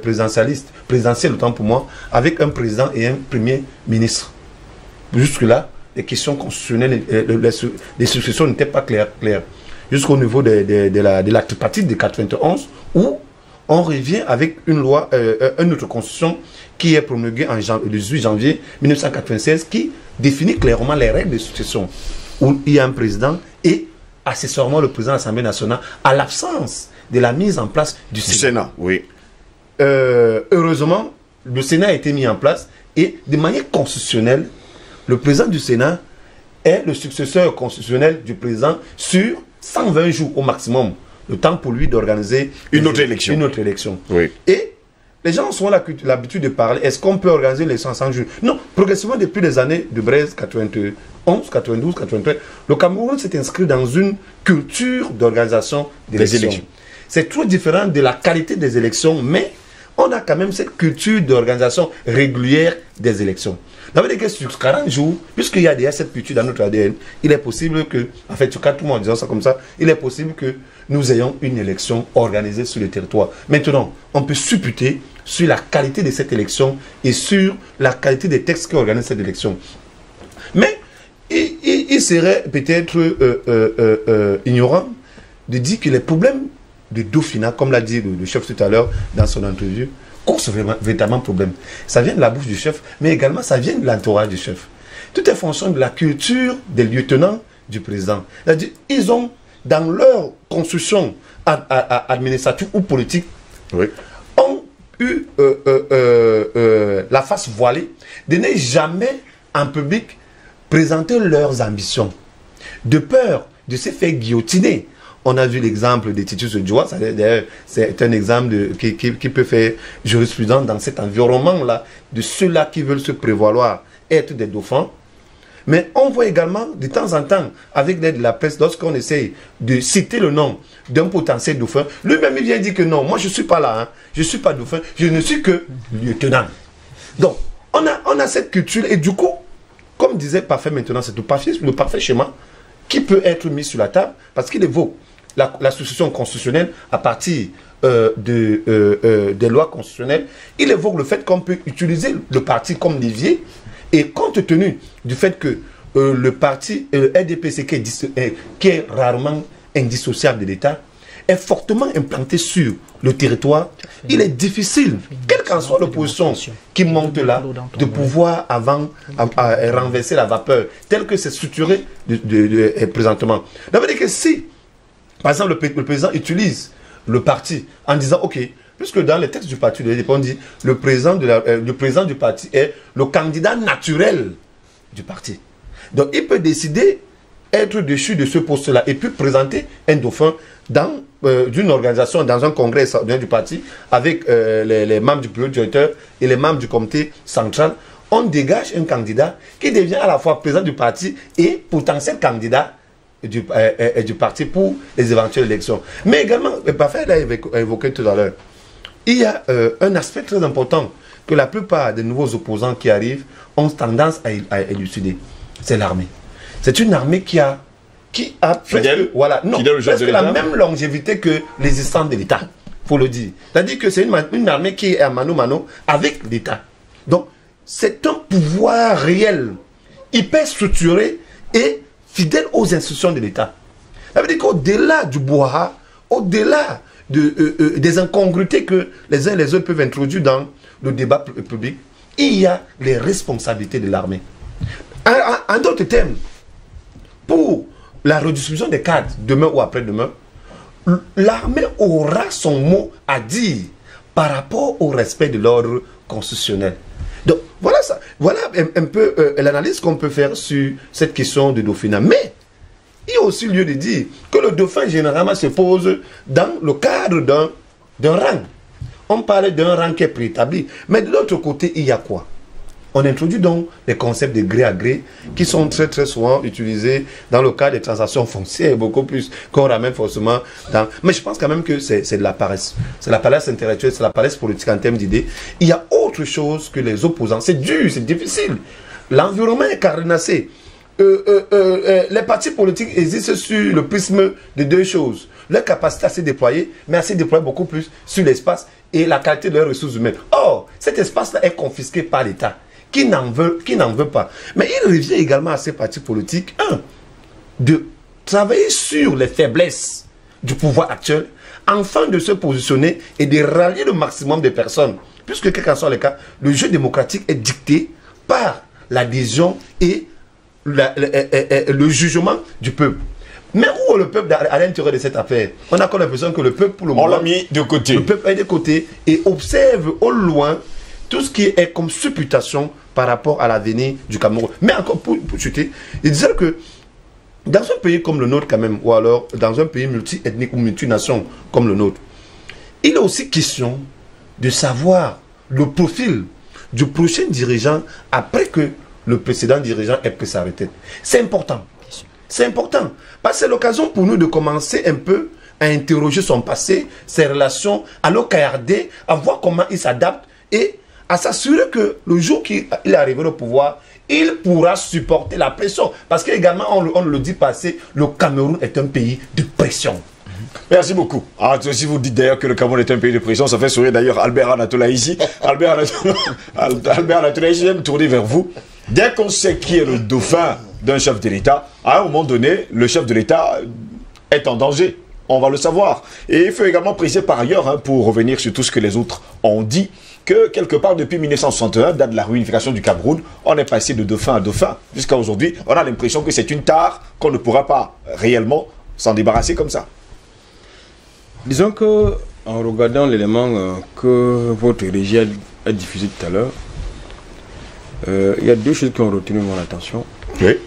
présidentiel, autant pour moi, avec un président et un premier ministre. Jusque-là, les questions constitutionnelles, les successions n'étaient pas claires. Jusqu'au niveau de la tripartite de 91, où on revient avec une loi, une autre constitution qui est promulguée le 18 janvier 1996, qui définit clairement les règles de succession, où il y a un président et accessoirement le président de l'Assemblée nationale, à l'absence de la mise en place du Sénat.
Oui.
Heureusement, le Sénat a été mis en place et de manière constitutionnelle, le président du Sénat est le successeur constitutionnel du président sur 120 jours au maximum, le temps pour lui d'organiser
une autre élection.
Oui. Et les gens ont souvent l'habitude de parler, est-ce qu'on peut organiser l'élection en 100 jours? Non, progressivement depuis les années de Braise, 91, 92, 93, le Cameroun s'est inscrit dans une culture d'organisation des élections. C'est trop différent de la qualité des élections, mais on a quand même cette culture d'organisation régulière des élections. Ça veut dire que sur 40 jours, puisqu'il y a déjà cette culture dans notre ADN, il est possible que, en fait, sur 4 mois en disant ça comme ça, il est possible que nous ayons une élection organisée sur le territoire. Maintenant, on peut supputer sur la qualité de cette élection et sur la qualité des textes qui organisent cette élection. Mais il serait peut-être ignorant de dire que les problèmes de Dauphinat, comme l'a dit le chef tout à l'heure dans son interview, cause véritablement problème. Ça vient de la bouche du chef, mais également ça vient de l'entourage du chef. Tout est fonction de la culture des lieutenants du président. C'est-à-dire, ils ont, dans leur construction administrative ou politique, oui, ont eu la face voilée de ne jamais en public présenter leurs ambitions, de peur de se faire guillotiner. On a vu l'exemple de Titus Odjoa, c'est un exemple qui peut faire jurisprudence dans cet environnement-là, de ceux-là qui veulent se prévaloir être des dauphins. Mais on voit également, de temps en temps, avec l'aide de la presse, lorsqu'on essaye de citer le nom d'un potentiel dauphin, lui-même il vient dire que non, moi je ne suis pas là, hein, je ne suis pas dauphin, je ne suis que lieutenant. Donc, on a cette culture, et du coup, comme disait Parfait maintenant, c'est le parfait schéma qui peut être mis sur la table, parce qu'il évoque la succession constitutionnelle à partir des lois constitutionnelles. Il évoque le fait qu'on peut utiliser le parti comme levier, et compte tenu du fait que le parti RDPC qui est rarement indissociable de l'État est fortement implanté sur le territoire, il est difficile, quelle qu'en soit l'opposition qui monte là, de pouvoir renverser la vapeur telle que c'est structuré présentement. Ça veut dire que si, par exemple, le président utilise le parti en disant, ok, puisque dans les textes du parti, on dit le président du parti est le candidat naturel du parti. Donc il peut décider être déchu de ce poste-là et puis présenter un dauphin dans d'une organisation, dans un congrès du parti, avec les membres du bureau directeur et les membres du comité central. On dégage un candidat qui devient à la fois président du parti et potentiel candidat du parti pour les éventuelles élections. Mais également, Parfait l'a évoqué tout à l'heure, il y a un aspect très important que la plupart des nouveaux opposants qui arrivent ont tendance à élucider. C'est l'armée. C'est une armée qui a presque, voilà, non, presque la même longévité que l'existence de l'État, il faut le dire. C'est-à-dire que c'est une armée qui est à mano-mano avec l'État. Donc, c'est un pouvoir réel, hyper structuré et fidèle aux institutions de l'État. Ça veut dire qu'au-delà du bois, au-delà des incongruités que les uns et les autres peuvent introduire dans le débat public, il y a les responsabilités de l'armée. En d'autres termes, pour la redistribution des cadres demain ou après-demain, l'armée aura son mot à dire par rapport au respect de l'ordre constitutionnel. Donc voilà ça, voilà un peu l'analyse qu'on peut faire sur cette question de Dauphinat. Mais il y a aussi lieu de dire que le dauphin généralement se pose dans le cadre d'un rang. On parlait d'un rang qui est préétabli. Mais de l'autre côté, il y a quoi? On introduit donc les concepts de gré à gré qui sont très très souvent utilisés dans le cadre des transactions foncières, beaucoup plus qu'on ramène forcément dans... Mais je pense quand même que c'est de la paresse. C'est la paresse intellectuelle, c'est la paresse politique en termes d'idées. Il y a autre chose que les opposants. C'est dur, c'est difficile. L'environnement est carenassé. Les partis politiques existent sur le prisme de deux choses. Leur capacité à se déployer, mais à se déployer beaucoup plus sur l'espace et la qualité de leurs ressources humaines. Or, cet espace-là est confisqué par l'État, qui n'en veut pas. Mais il revient également à ces partis politiques, de travailler sur les faiblesses du pouvoir actuel, afin de se positionner et de rallier le maximum de personnes. Puisque, quel qu'en soit le cas, le jeu démocratique est dicté par l'adhésion et le jugement du peuple. Mais où est le peuple à l'intérieur de cette affaire? On a comme l'impression que le peuple, pour le moment,
on l'a mis de côté.
Le peuple est de côté et observe au loin tout ce qui est comme supputation par rapport à l'avenir du Cameroun. Mais encore pour chuter, il disait que dans un pays comme le nôtre quand même, ou alors dans un pays multi-ethnique ou multination comme le nôtre, il est aussi question de savoir le profil du prochain dirigeant après que le précédent dirigeant ait pris sa retraite. C'est important. C'est important. Parce que c'est l'occasion pour nous de commencer un peu à interroger son passé, ses relations, à le regarder, à voir comment il s'adapte et à s'assurer que le jour qu'il est arrivé au pouvoir, il pourra supporter la pression. Parce qu'également, on ne le dit pas assez, le Cameroun est un pays de pression.
Merci beaucoup. Ah, si vous dites d'ailleurs que le Cameroun est un pays de pression, ça fait sourire d'ailleurs Albert Anatola ici. Albert Anatola ici, je vais me tourner vers vous. Dès qu'on sait qui est le dauphin d'un chef de l'État, à un moment donné, le chef de l'État est en danger. On va le savoir. Et il faut également préciser par ailleurs, hein, pour revenir sur tout ce que les autres ont dit, que quelque part depuis 1961, date de la réunification du Cameroun, on est passé de dauphin à dauphin. Jusqu'à aujourd'hui, on a l'impression que c'est une tare qu'on ne pourra pas réellement s'en débarrasser comme ça.
Disons que, en regardant l'élément que votre régie a diffusé tout à l'heure, il y a deux choses qui ont retenu mon attention.
Oui.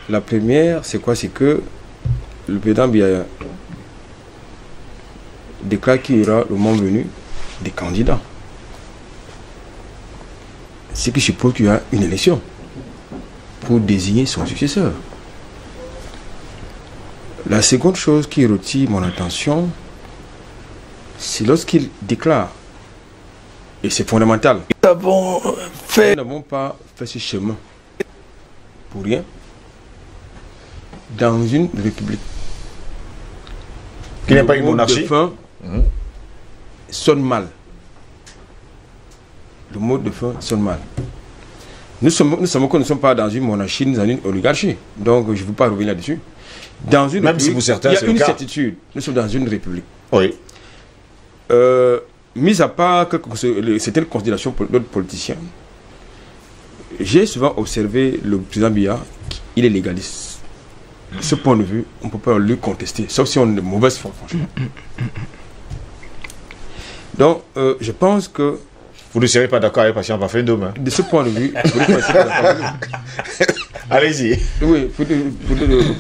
La première, c'est quoi? C'est que le président Biya déclare qu'il y aura le moment venu des candidats. Ce qui suppose qu'il y a une élection pour désigner son successeur. La seconde chose qui retient mon attention, c'est lorsqu'il déclare, et c'est fondamental, nous n'avons pas fait ce chemin pour rien dans une république
qui n'est pas une monarchie.
Le mot de fin sonne mal. Le mot de fin sonne mal. Nous savons que nous ne sommes pas dans une monarchie, nous sommes dans une oligarchie. Donc je ne veux pas revenir là-dessus. Dans une
Même si pour certains,
il y a une
cas.
certitude. Nous sommes dans une république.
Oui.
Mis à part certaines considérations d'autres politiciens, j'ai souvent observé le président Biya, il est légaliste. De ce point de vue, on ne peut pas lui contester, sauf si on est de mauvaise foi, franchement. Donc, je pense que...
Vous ne serez pas d'accord avec Patient Parfait demain.
De ce point de vue,
allez-y.
Oui,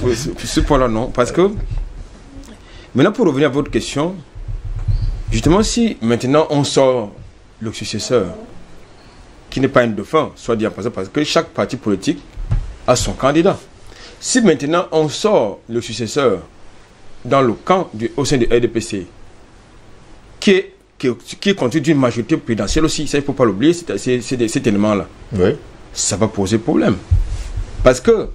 pour ce point-là, non. Parce que, maintenant, pour revenir à votre question, justement, si maintenant on sort le successeur, qui n'est pas un dauphin, soit dit en passant, parce que chaque parti politique a son candidat. Si maintenant on sort le successeur dans le camp au sein du RDPC, qui est constitué d'une majorité présidentielle aussi, ça il ne faut pas l'oublier, cet élément-là,
oui.
Ça va poser problème. Parce que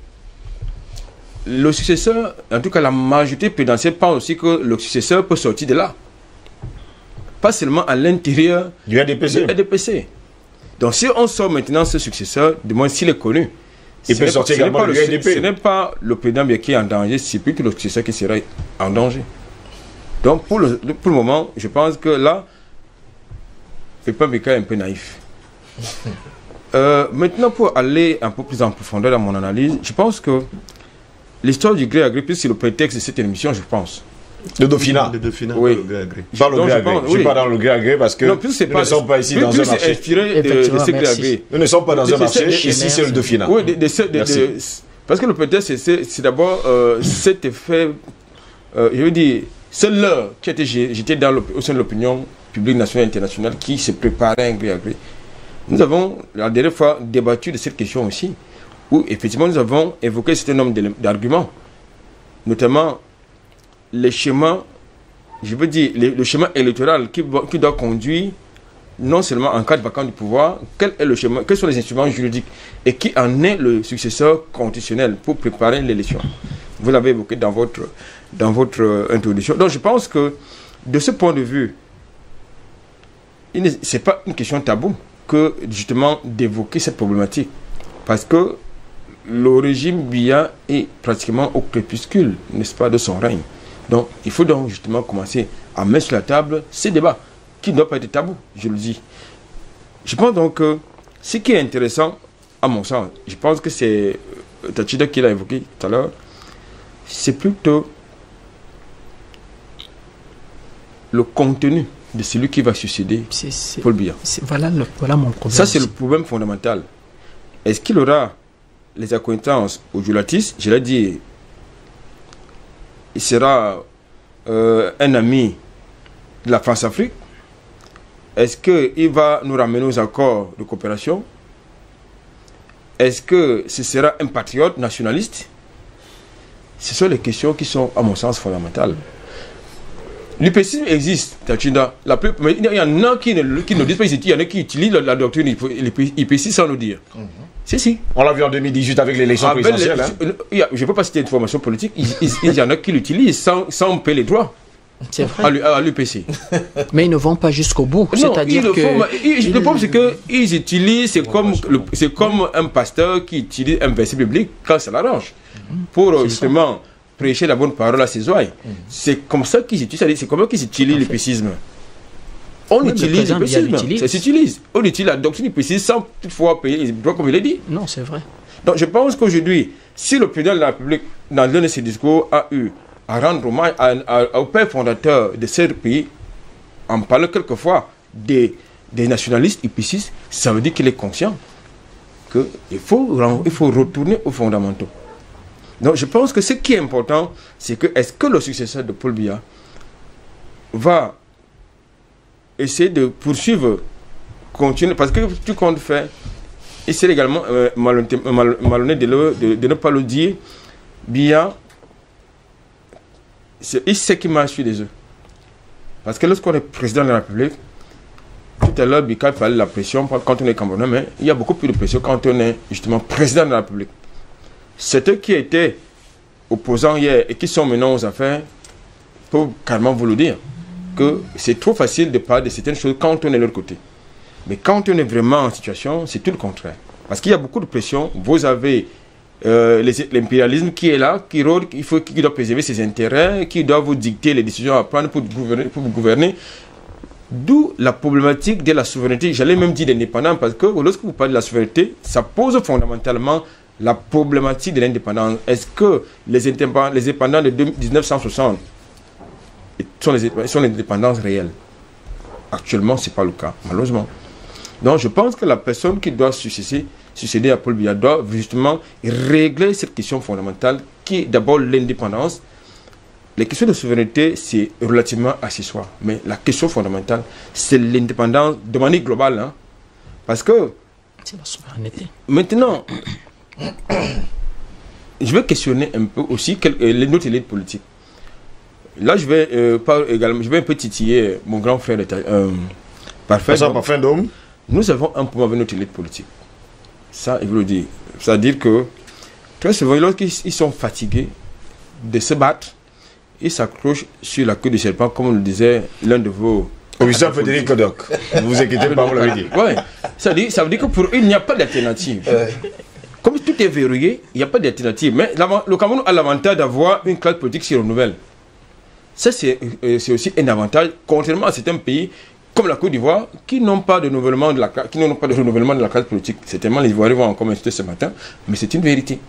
le successeur, en tout cas la majorité présidentielle, pense aussi que le successeur peut sortir de là. Pas seulement à l'intérieur
du RDPC.
Donc si on sort maintenant ce successeur, du moins s'il est connu,
il peut sortir également du RDP.
Ce n'est pas le président qui est en danger, c'est plutôt le successeur qui sera en danger. Donc pour le moment, je pense que là, Pépin Beka est un peu naïf. Maintenant, pour aller un peu plus en profondeur dans mon analyse, je pense que l'histoire du gré à gré, c'est le prétexte de cette émission, je pense.
Le Dauphinat.
Le Dauphinat,
oui.
le gré à gré.
Pas le gré à gré. Je ne suis pas dans le gré à gré parce que
non,
nous ne sommes pas ici dans un marché.
Inspiré de ce gré à gré.
Nous ne sommes pas dans un marché, ici c'est le Dauphinat.
Oui, parce que le prétexte, c'est d'abord cet effet, je veux dire, c'est l'heure qui a été jetée au sein de l'opinion publique nationale et internationale qui se préparait un gré à gré. Nous avons, la dernière fois, débattu de cette question aussi, où effectivement nous avons évoqué un certain nombre d'arguments, notamment les schémas, je veux dire, le schéma électoral qui doit conduire, non seulement en cas de vacance du pouvoir, quel est le schéma, quels sont les instruments juridiques et qui en est le successeur constitutionnel pour préparer l'élection. Vous l'avez évoqué dans votre introduction. Donc je pense que de ce point de vue, ce n'est pas une question taboue que justement d'évoquer cette problématique. Parce que le régime Biya est pratiquement au crépuscule, n'est-ce pas, de son règne. Donc il faut donc justement commencer à mettre sur la table ces débats qui ne doivent pas être tabous, je le dis. Je pense donc que ce qui est intéressant, à mon sens, je pense que c'est Tachida qui l'a évoqué tout à l'heure, c'est plutôt le contenu de celui qui va succéder Paul Biya.
Voilà mon problème.
Ça, c'est le problème fondamental. Est-ce qu'il aura les acquaintances au Julatis? Je l'ai dit, il sera un ami de la France-Afrique. Est-ce qu'il va nous ramener aux accords de coopération? Est-ce que ce sera un patriote nationaliste? Ce sont les questions qui sont, à mon sens, fondamentales. L'UPCisme existe, Tachinda. Mais il y en a qui ne disent pas, il y en a qui utilisent la doctrine IPC sans le dire. Si.
On l'a vu en 2018 avec l'élection présidentielle.
Je ne peux pas citer une formation politique. Il y en a qui l'utilisent sans payer les droits.
C'est vrai.
À l'UPC.
Mais ils ne vont pas jusqu'au bout. C'est-à-dire que...
Le problème, c'est qu'ils utilisent, c'est comme un pasteur qui utilise un verset biblique quand ça l'arrange. Pour justement prêcher la bonne parole à ses oreilles. C'est comme ça qu'ils utilisent, c'est comment qu'ils utilisent l'UPCisme. On utilise l'UPCisme, ça s'utilise. On utilise la doctrine l'UPCisme sans toutefois payer les droits comme il l'a dit.
Non, c'est vrai.
Donc je pense qu'aujourd'hui, si le président de la République, dans l'un de ses discours, a eu à rendre hommage au père fondateur de ce pays, en parlant quelquefois des nationalistes IPCistes, ça veut dire qu'il est conscient qu'il faut retourner aux fondamentaux. Donc je pense que ce qui est important, c'est que est-ce que le successeur de Paul Biya va essayer de poursuivre, continuer, parce que tout compte fait, et c'est également malhonnête de ne pas le dire, Biya, il sait qu'il marche sur les œufs. Parce que lorsqu'on est président de la République, tout à l'heure, Bika fallait la pression quand on est Camerounais, mais il y a beaucoup plus de pression quand on est justement président de la République. C'est eux qui étaient opposants hier et qui sont maintenant aux affaires pour carrément vous le dire, que c'est trop facile de parler de certaines choses quand on est de l'autre côté. Mais quand on est vraiment en situation, c'est tout le contraire. Parce qu'il y a beaucoup de pression. Vous avez l'impérialisme qui est là, qui rôde, qui doit préserver ses intérêts, qui doit vous dicter les décisions à prendre pour vous gouverner. D'où la problématique de la souveraineté. J'allais même dire l'indépendance, parce que lorsque vous parlez de la souveraineté, ça pose fondamentalement la problématique de l'indépendance. Est-ce que les indépendants de 1960 sont les indépendances réelles? Actuellement, ce n'est pas le cas, malheureusement. Donc, je pense que la personne qui doit succéder à Paul Biya doit justement régler cette question fondamentale qui est d'abord l'indépendance. Les questions de souveraineté, c'est relativement accessoire. Mais la question fondamentale, c'est l'indépendance de manière globale. Hein. Parce que...
c'est la souveraineté.
Maintenant... je vais questionner un peu aussi notre élite politique. Là, je vais un peu titiller mon grand frère Parfait. Nous avons un problème avec notre élite politique. Ça, il veut le dire. C'est-à-dire que, très souvent, lorsqu'ils sont fatigués de se battre, ils s'accrochent sur la queue du serpent, comme le disait l'un de vos...
Commissaire Frédéric Kodok. Ne vous inquiétez pas, vous l'avez dit.
Oui, ça veut dire que pour eux, il n'y a pas d'alternative. Comme tout est verrouillé, il n'y a pas d'alternative. Mais le Cameroun a l'avantage d'avoir une classe politique qui se renouvelle. Ça, c'est aussi un avantage, contrairement à certains pays, comme la Côte d'Ivoire, qui n'ont pas de renouvellement de la classe politique. Certainement, les Ivoiriens vont encore m'insulter ce matin, mais c'est une vérité.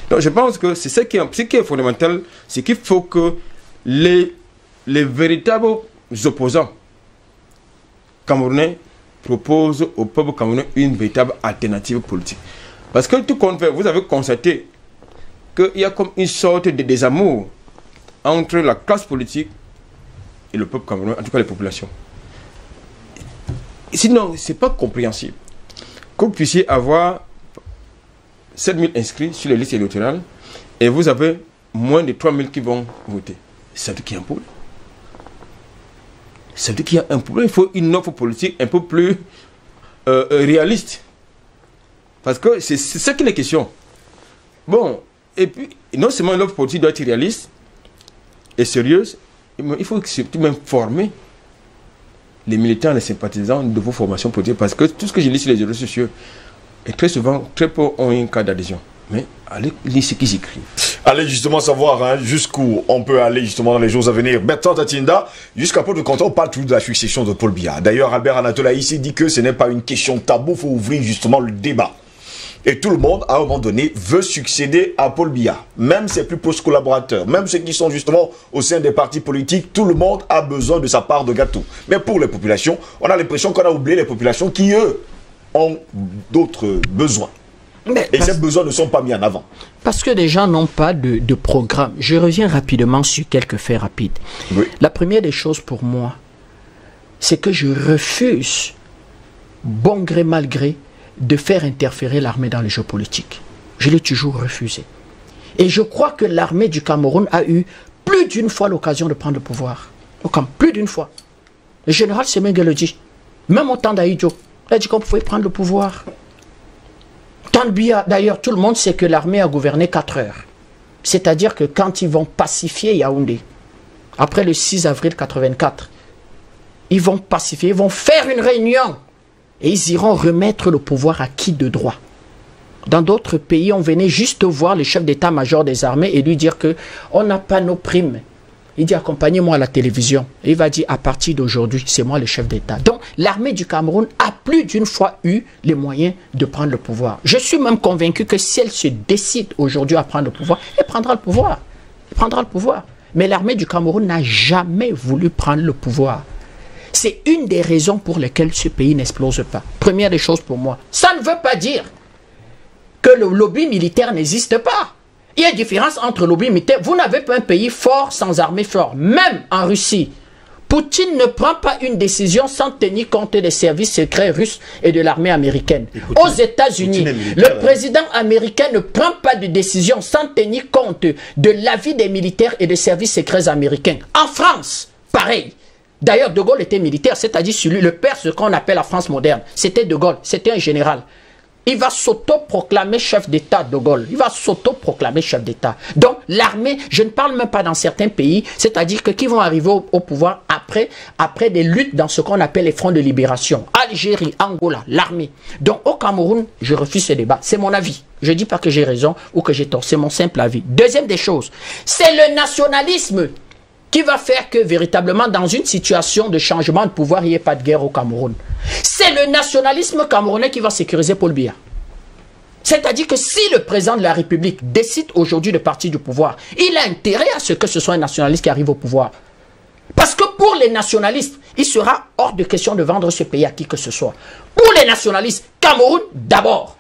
Donc, je pense que c'est ce qui est fondamental, c'est qu'il faut que les véritables opposants camerounais proposent au peuple camerounais une véritable alternative politique. Parce que tout compte fait, vous avez constaté qu'il y a comme une sorte de désamour entre la classe politique et le peuple camerounais, en tout cas les populations. Sinon, ce n'est pas compréhensible que vous puissiez avoir 7000 inscrits sur les listes électorales et vous avez moins de 3000 qui vont voter. Ça veut dire qu'il y a un problème. Ça veut dire qu'il y a un problème. Il faut une offre politique un peu plus réaliste. Parce que c'est ça qui est la question. Bon, et puis, non seulement l'offre politique doit être réaliste et sérieuse, mais il faut surtout même former les militants, les sympathisants de vos formations politiques. Parce que tout ce que je lis sur les réseaux sociaux, et très souvent, très peu ont un cas d'adhésion. Mais allez lire ce qu'ils écrivent.
Allez justement savoir jusqu'où on peut aller justement dans les jours à venir. Bertrand Tatinda, jusqu'à peu de quand on parle toujours de la succession de Paul Biya. D'ailleurs, Albert Anatola ici dit que ce n'est pas une question tabou, il faut ouvrir justement le débat. Et tout le monde, à un moment donné, veut succéder à Paul Biya. Même ses plus proches collaborateurs, même ceux qui sont justement au sein des partis politiques, tout le monde a besoin de sa part de gâteau. Mais pour les populations, on a l'impression qu'on a oublié les populations qui, eux, ont d'autres besoins. Et ces besoins ne sont pas mis en avant.
Parce que les gens n'ont pas de programme. Je reviens rapidement sur quelques faits rapides. Oui. La première des choses pour moi, c'est que je refuse, bon gré mal gré, de faire interférer l'armée dans le jeu politique. Je l'ai toujours refusé. Et je crois que l'armée du Cameroun a eu plus d'une fois l'occasion de prendre le pouvoir. Plus d'une fois. Le général Semengue le dit. Même au temps d'Aïdjo, il a dit qu'on pouvait prendre le pouvoir. D'ailleurs, tout le monde sait que l'armée a gouverné 4 heures. C'est-à-dire que quand ils vont pacifier Yaoundé, après le 6 avril 84, ils vont pacifier, ils vont faire une réunion et ils iront remettre le pouvoir à qui de droit. Dans d'autres pays, on venait juste voir le chef d'état-major des armées et lui dire qu'on n'a pas nos primes. Il dit accompagnez-moi à la télévision. Et il va dire à partir d'aujourd'hui, c'est moi le chef d'état. Donc l'armée du Cameroun a plus d'une fois eu les moyens de prendre le pouvoir. Je suis même convaincu que si elle se décide aujourd'hui à prendre le pouvoir, elle prendra le pouvoir. Elle prendra le pouvoir. Mais l'armée du Cameroun n'a jamais voulu prendre le pouvoir. C'est une des raisons pour lesquelles ce pays n'explose pas. Première des choses pour moi. Ça ne veut pas dire que le lobby militaire n'existe pas. Il y a une différence entre le lobby militaire. Vous n'avez pas un pays fort sans armée forte. Même en Russie, Poutine ne prend pas une décision sans tenir compte des services secrets russes et de l'armée américaine. Aux États-Unis, le président américain ne prend pas de décision sans tenir compte de l'avis des militaires et des services secrets américains. En France, pareil. D'ailleurs, De Gaulle était militaire, c'est-à-dire celui, le père, ce qu'on appelle la France moderne. C'était De Gaulle, c'était un général. Il va s'auto-proclamer chef d'État, De Gaulle. Il va s'auto-proclamer chef d'État. Donc, l'armée, je ne parle même pas dans certains pays, c'est-à-dire que qui vont arriver au pouvoir après des luttes dans ce qu'on appelle les fronts de libération. Algérie, Angola, l'armée. Donc, au Cameroun, je refuse ce débat. C'est mon avis. Je ne dis pas que j'ai raison ou que j'ai tort. C'est mon simple avis. Deuxième des choses, c'est le nationalisme qui va faire que véritablement dans une situation de changement de pouvoir, il n'y ait pas de guerre au Cameroun. C'est le nationalisme camerounais qui va sécuriser Paul Biya. C'est-à-dire que si le président de la République décide aujourd'hui de partir du pouvoir, il a intérêt à ce que ce soit un nationaliste qui arrive au pouvoir. Parce que pour les nationalistes, il sera hors de question de vendre ce pays à qui que ce soit. Pour les nationalistes, Cameroun d'abord.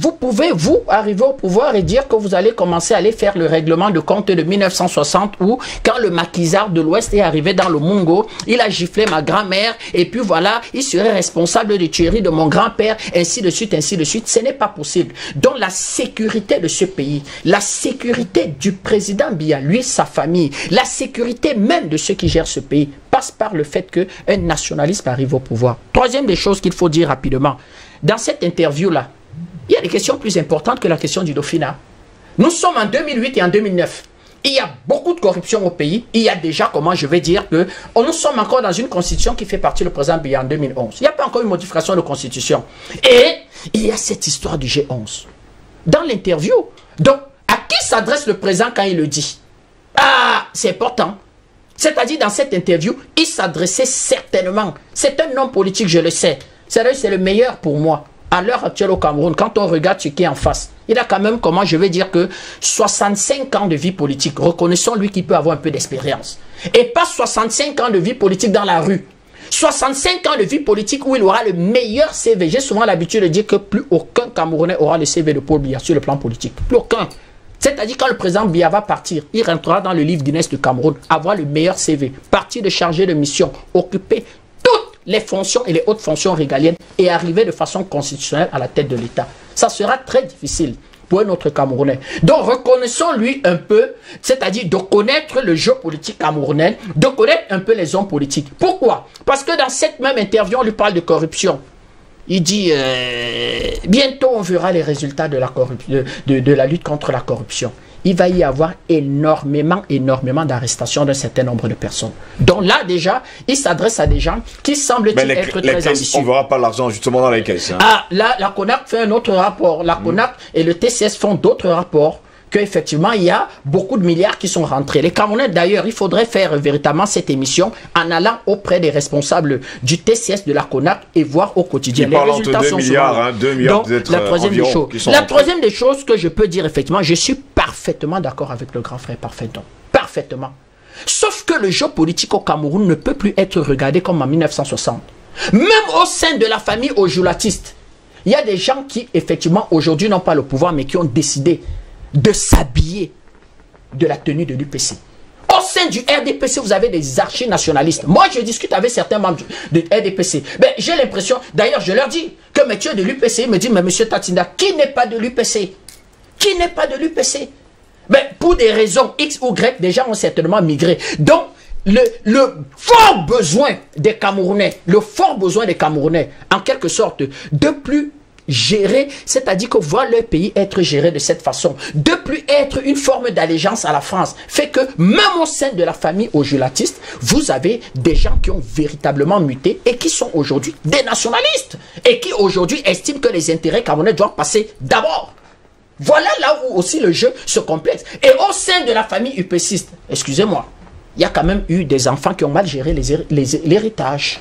Vous pouvez, vous, arriver au pouvoir et dire que vous allez commencer à aller faire le règlement de compte de 1960 où, quand le maquisard de l'Ouest est arrivé dans le Mongo, il a giflé ma grand-mère et puis voilà, il serait responsable des tueries de mon grand-père, ainsi de suite, ainsi de suite. Ce n'est pas possible. Donc la sécurité de ce pays, la sécurité du président Biya, lui, sa famille, la sécurité même de ceux qui gèrent ce pays, passe par le fait qu'un nationaliste arrive au pouvoir. Troisième des choses qu'il faut dire rapidement, dans cette interview-là, il y a des questions plus importantes que la question du Dauphinat. Nous sommes en 2008 et en 2009. Il y a beaucoup de corruption au pays. Il y a déjà, comment je vais dire, que nous sommes encore dans une constitution qui fait partie du président Biya en 2011. Il n'y a pas encore une modification de constitution. Et il y a cette histoire du G11. Dans l'interview, donc, à qui s'adresse le président quand il le dit? Ah, c'est important. C'est-à-dire, dans cette interview, il s'adressait certainement. C'est un homme politique, je le sais. C'est le meilleur pour moi. À l'heure actuelle au Cameroun, quand on regarde ce qui est en face, il a quand même, comment je vais dire que 65 ans de vie politique. Reconnaissons lui qui peut avoir un peu d'expérience. Et pas 65 ans de vie politique dans la rue. 65 ans de vie politique où il aura le meilleur CV. J'ai souvent l'habitude de dire que plus aucun Camerounais aura le CV de Paul Biya sur le plan politique. Plus aucun. C'est-à-dire quand le président Biya va partir, il rentrera dans le livre Guinness du Cameroun, avoir le meilleur CV, partir de chargé de mission, occuper les fonctions et les hautes fonctions régaliennes et arriver de façon constitutionnelle à la tête de l'État. Ça sera très difficile pour un autre Camerounais. Donc reconnaissons-lui un peu, c'est-à-dire de connaître le jeu politique camerounais, de connaître un peu les hommes politiques. Pourquoi? Parce que dans cette même interview, on lui parle de corruption. Il dit, bientôt on verra les résultats de la lutte contre la corruption. Il va y avoir énormément d'arrestations d'un certain nombre de personnes. Donc là, déjà, il s'adresse à des gens qui semblent être très ambitieux.
On ne verra pas l'argent justement dans les caisses. Hein.
Ah, là, la CONAC fait un autre rapport. La CONAC et le TCS font d'autres rapports. Qu'effectivement, il y a beaucoup de milliards qui sont rentrés. Les Camerounais, d'ailleurs, il faudrait faire véritablement cette émission en allant auprès des responsables du TCS de la CONAC et voir au quotidien.
Les résultats sont 2 milliards, 2 milliards peut-être
la troisième des choses que je peux dire, effectivement, je suis parfaitement d'accord avec le grand frère Parfaitement. Parfaitement. Sauf que le jeu politique au Cameroun ne peut plus être regardé comme en 1960. Même au sein de la famille ojulatiste, il y a des gens qui, effectivement, aujourd'hui n'ont pas le pouvoir, mais qui ont décidé de s'habiller de la tenue de l'UPC. Au sein du RDPC, vous avez des archi-nationalistes. Moi, je discute avec certains membres du RDPC. Ben, j'ai l'impression, d'ailleurs, je leur dis que monsieur de l'UPC me dit, mais monsieur Tatinda, qui n'est pas de l'UPC? qui n'est pas de l'UPC. Mais pour des raisons X ou Y, des gens ont certainement migré. Donc, le fort besoin des Camerounais, en quelque sorte, de plus gérer, c'est-à-dire que voir leur pays être géré de cette façon, de plus être une forme d'allégeance à la France, fait que même au sein de la famille ojulatiste, vous avez des gens qui ont véritablement muté et qui sont aujourd'hui des nationalistes et qui aujourd'hui estiment que les intérêts camerounais doivent passer d'abord. Voilà là où aussi le jeu se complexe. Et au sein de la famille UPCiste, excusez-moi, il y a quand même eu des enfants qui ont mal géré l'héritage.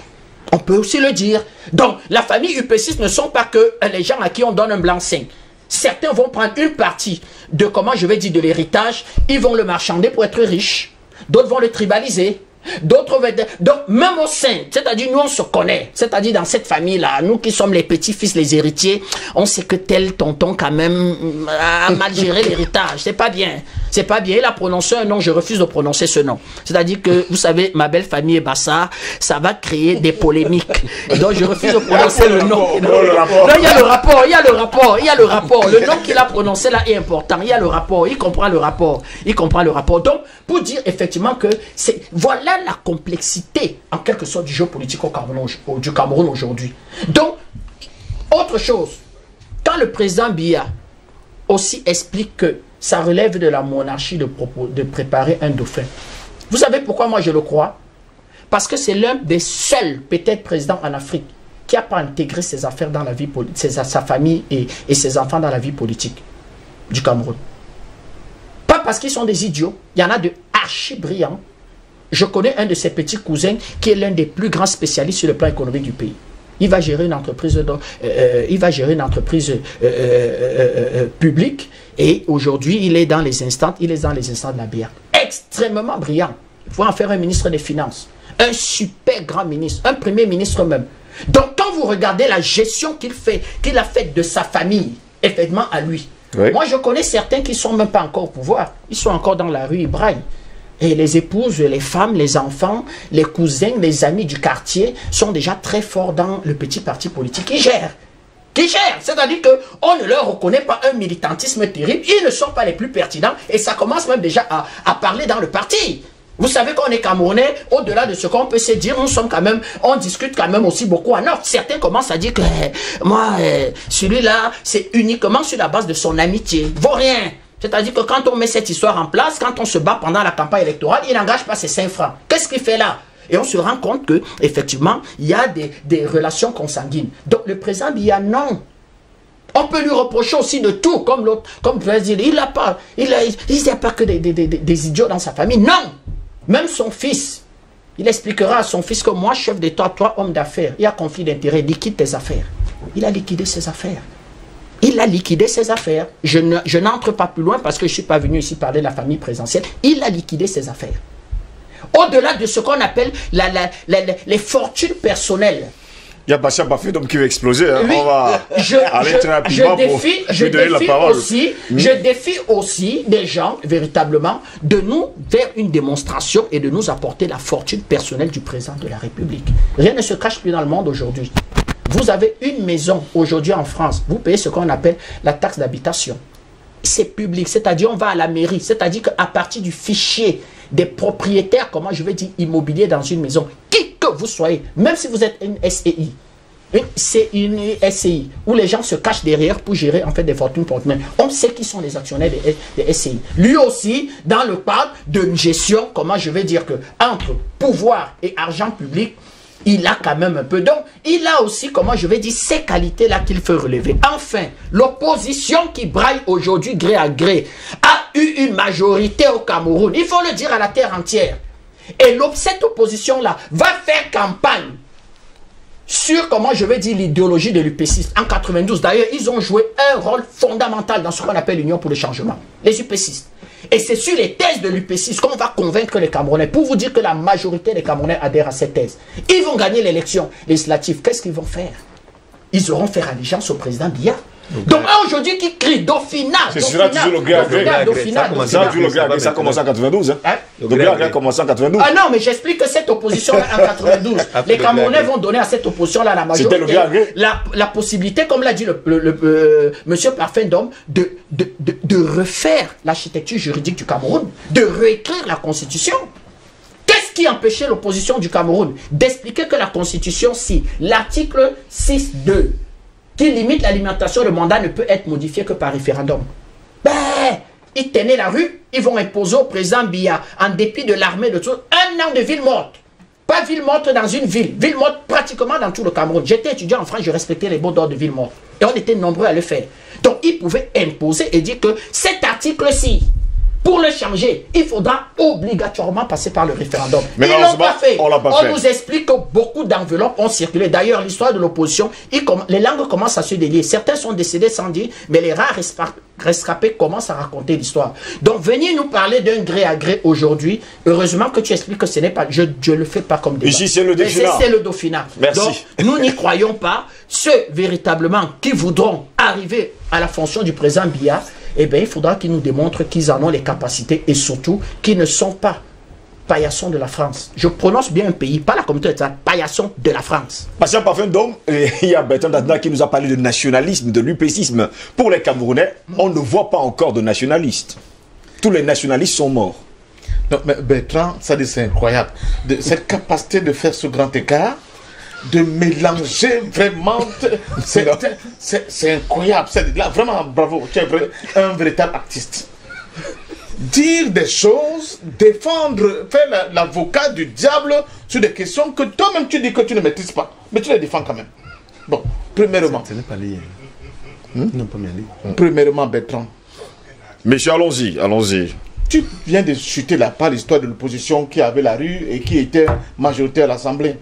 On peut aussi le dire. Donc, la famille UPCiste ne sont pas que les gens à qui on donne un blanc-seing. Certains vont prendre une partie de, comment je vais dire, de l'héritage, ils vont le marchander pour être riches. D'autres vont le tribaliser. D'autres vont... Donc, même au sein, c'est-à-dire nous on se connaît, c'est-à-dire dans cette famille-là, nous qui sommes les petits-fils, les héritiers, on sait que tel tonton quand même a mal géré l'héritage. C'est pas bien. C'est pas bien. Il a prononcé un nom, je refuse de prononcer ce nom. C'est-à-dire que, vous savez, ma belle famille est Bassa, ça va créer des polémiques. Donc, je refuse de prononcer le nom. Non, il y a le rapport, il y a le rapport, il y a le rapport. Le nom qu'il a prononcé là est important. Il y a le rapport, il comprend le rapport. Il comprend le rapport. Donc, pour dire effectivement que c'est... Voilà la complexité, en quelque sorte, du jeu politique du Cameroun aujourd'hui. Donc, autre chose, quand le président Biya aussi explique que ça relève de la monarchie de préparer un dauphin, vous savez pourquoi moi je le crois? Parce que c'est l'un des seuls, peut-être, présidents en Afrique qui n'a pas intégré ses affaires dans la vie politique, sa famille et ses enfants dans la vie politique du Cameroun. Pas parce qu'ils sont des idiots, il y en a de archi brillants. Je connais un de ses petits cousins qui est l'un des plus grands spécialistes sur le plan économique du pays. Il va gérer une entreprise, publique et aujourd'hui il est dans les instants, de la bière. Extrêmement brillant. Il faut en faire un ministre des Finances, un super grand ministre, un premier ministre même. Donc quand vous regardez la gestion qu'il a faite de sa famille, effectivement à lui. Oui. Moi je connais certains qui ne sont même pas encore au pouvoir. Ils sont encore dans la rue, ils braillent. Et les épouses, les femmes, les enfants, les cousins, les amis du quartier sont déjà très forts dans le petit parti politique qui gère. C'est-à-dire qu'on ne leur reconnaît pas un militantisme terrible. Ils ne sont pas les plus pertinents et ça commence même déjà à parler dans le parti. Vous savez qu'on est Camerounais, au-delà de ce qu'on peut se dire, on discute quand même aussi beaucoup en Nord. Certains commencent à dire que moi, celui-là, c'est uniquement sur la base de son amitié. Vaut rien. C'est-à-dire que quand on met cette histoire en place, quand on se bat pendant la campagne électorale, il n'engage pas ses 5 francs. Qu'est-ce qu'il fait là? Et on se rend compte que effectivement, il y a des relations consanguines. Donc le président Biya, non. On peut lui reprocher aussi de tout, comme l'autre, comme le président, il n'y a pas que des idiots dans sa famille. Non. Même son fils, il expliquera à son fils que moi, chef d'État, toi, homme d'affaires, il y a conflit d'intérêts, liquide tes affaires. Il a liquidé ses affaires. Il a liquidé ses affaires. Je n'entre pas plus loin parce que je ne suis pas venu ici parler de la famille présidentielle. Il a liquidé ses affaires. Au-delà de ce qu'on appelle les fortunes personnelles.
Il y a Bachar Bafé qui va exploser. Hein.
Oui,
on va aller très rapidement
je défie aussi des gens, véritablement, de nous faire une démonstration et de nous apporter la fortune personnelle du président de la République. Rien ne se cache plus dans le monde aujourd'hui. Vous avez une maison aujourd'hui en France, vous payez ce qu'on appelle la taxe d'habitation. C'est public, c'est-à-dire on va à la mairie, c'est-à-dire qu'à partir du fichier des propriétaires, comment je vais dire, immobilier dans une maison, qui que vous soyez, même si vous êtes une SCI, une SCI, où les gens se cachent derrière pour gérer en fait des fortunes porte-main. On sait qui sont les actionnaires des SCI. Lui aussi, dans le cadre d'une gestion, comment je vais dire que, entre pouvoir et argent public, il a quand même un peu. Donc, il a aussi, comment je vais dire, ces qualités-là qu'il faut relever. Enfin, l'opposition qui braille aujourd'hui gré à gré a eu une majorité au Cameroun. Il faut le dire à la terre entière. Et cette opposition-là va faire campagne sur, comment je vais dire, l'idéologie de l'UPCiste. En 92, d'ailleurs, ils ont joué un rôle fondamental dans ce qu'on appelle l'Union pour le changement. Les UPCistes. Et c'est sur les thèses de l'UPCiste qu'on va convaincre les Camerounais. Pour vous dire que la majorité des Camerounais adhèrent à cette thèse. Ils vont gagner l'élection législative. Qu'est-ce qu'ils vont faire? Ils auront fait allégeance au président Biya. Donc aujourd'hui qui crie Dauphinat,
c'est toujours le gré à gré. Ça a commencé en 92. Le gré à gré a commencé en 92.
Ah non, mais j'explique que cette opposition-là en 92, les Camerounais vont donner à cette opposition-là la majorité, la possibilité, comme l'a dit monsieur Parfendom, de refaire l'architecture juridique du Cameroun, de réécrire la Constitution. Qu'est-ce qui empêchait l'opposition du Cameroun d'expliquer que la Constitution, si l'article 6.2 qui limite l'alimentation, le mandat ne peut être modifié que par référendum. Ben, ils tenaient la rue, ils vont imposer au président Biya, en dépit de l'armée, de tout, 1 an de ville morte. Pas ville morte dans une ville morte pratiquement dans tout le Cameroun. J'étais étudiant en France, je respectais les mots d'ordre de ville morte. Et on était nombreux à le faire. Donc, ils pouvaient imposer et dire que cet article-ci, pour le changer, il faudra obligatoirement passer par le référendum. Mais ils l'ont pas fait. On nous explique que beaucoup d'enveloppes ont circulé. D'ailleurs, l'histoire de l'opposition, les langues commencent à se délier. Certains sont décédés sans dire, mais les rares rescapés commencent à raconter l'histoire. Donc, venir nous parler d'un gré à gré aujourd'hui, heureusement que tu expliques que ce n'est pas... Je ne le fais pas comme débat.
Ici, c'est le Dauphinat.
C'est le Dauphinat.
Merci.
Donc, nous n'y croyons pas. Ceux, véritablement, qui voudront arriver à la fonction du président Biya, eh bien, il faudra qu'ils nous démontrent qu'ils en ont les capacités et surtout qu'ils ne sont pas paillassons de la France. Je prononce bien un pays, pas la communauté d'État, paillassons de la France.
Patient Parfendom, il y a Bertrand Dadna qui nous a parlé de nationalisme, de l'upécisme. Pour les Camerounais, on ne voit pas encore de nationalistes. Tous les nationalistes sont morts.
Non, mais Bertrand, ça dit c'est incroyable. Cette capacité de faire ce grand écart, de mélanger vraiment, c'est incroyable. Là, vraiment, bravo, tu es un véritable artiste. Dire des choses, défendre, faire l'avocat du diable sur des questions que toi-même tu dis que tu ne maîtrises pas, mais tu les défends quand même. Bon, premièrement.
Ce n'est pas lié. Non, pas bien lié.
Premièrement, Bertrand.
Monsieur, allons-y, allons-y.
Tu viens de chuter là par l'histoire de l'opposition qui avait la rue et qui était majoritaire à l'Assemblée.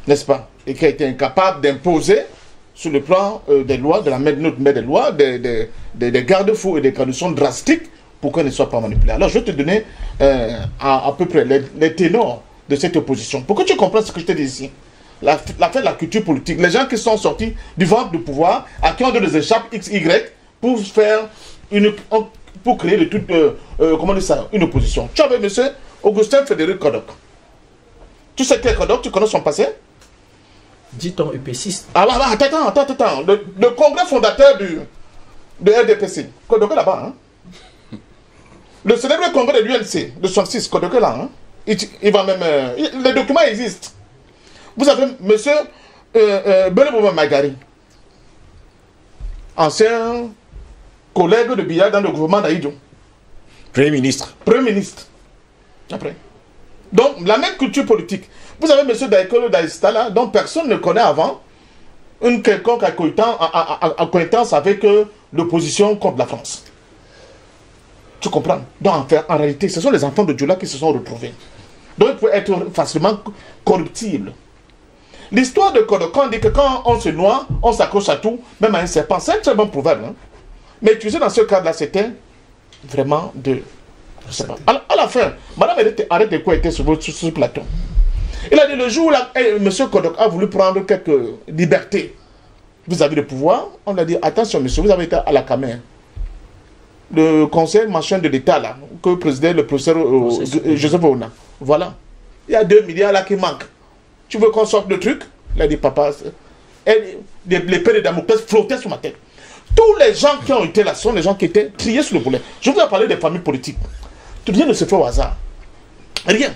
N'est-ce pas? Et qui a été incapable d'imposer sur le plan des lois, de la notre des lois, des garde-fous et des conditions drastiques pour qu'elle ne soit pas manipulée. Alors je vais te donner à peu près les ténors de cette opposition. Pour que tu comprennes ce que je te dis ici. L'affaire de la culture politique, les gens qui sont sortis du ventre du pouvoir, à qui on donne des échappes XY pour faire pour créer le truc, comment dire ça, une opposition. Tu avais M. Augustin Frédéric Kodok. Tu sais quel Kodok, tu connais son passé?
Dit-on UP6.
Ah là, attends. Le congrès fondateur de RDPC. Kodok est là-bas, hein? Le célèbre congrès de l'UNC, de 66, Kodok est là, hein? Il va même... les documents existent. Vous avez M. Belébouba Magari, ancien collègue de Biya dans le gouvernement d'Aïdjo.
Premier ministre.
Premier ministre. Après. Donc, la même culture politique. Vous avez M. Daïkolo Daïstala, dont personne ne connaît avant, une quelconque acquaintance avec l'opposition contre la France. Tu comprends? Donc, en réalité, ce sont les enfants de Djoula qui se sont retrouvés. Donc, il peut être facilement corruptible. L'histoire de Kodokan dit que quand on se noie, on s'accroche à tout, même à un serpent. C'est un très bon proverbe. Hein? Mais tu sais, dans ce cadre-là, c'était vraiment de... Je sais pas. À la fin, Madame arrête de quoi était sur ce plateau. Il a dit le jour où M. Kodok a voulu prendre quelques libertés vis-à-vis du pouvoir, on a dit attention monsieur, vous avez été à la Camer. Le conseil machin de l'État là, que présidait le professeur Joseph Ouna. Voilà. Il y a 2 milliards là qui manquent. Tu veux qu'on sorte de truc? Il a dit papa, l'épée de Damoclès flottait sur ma tête. Tous les gens qui ont été là sont les gens qui étaient triés sur le boulet. Je vous ai parlé des familles politiques. Rien ne se fait au hasard. Rien.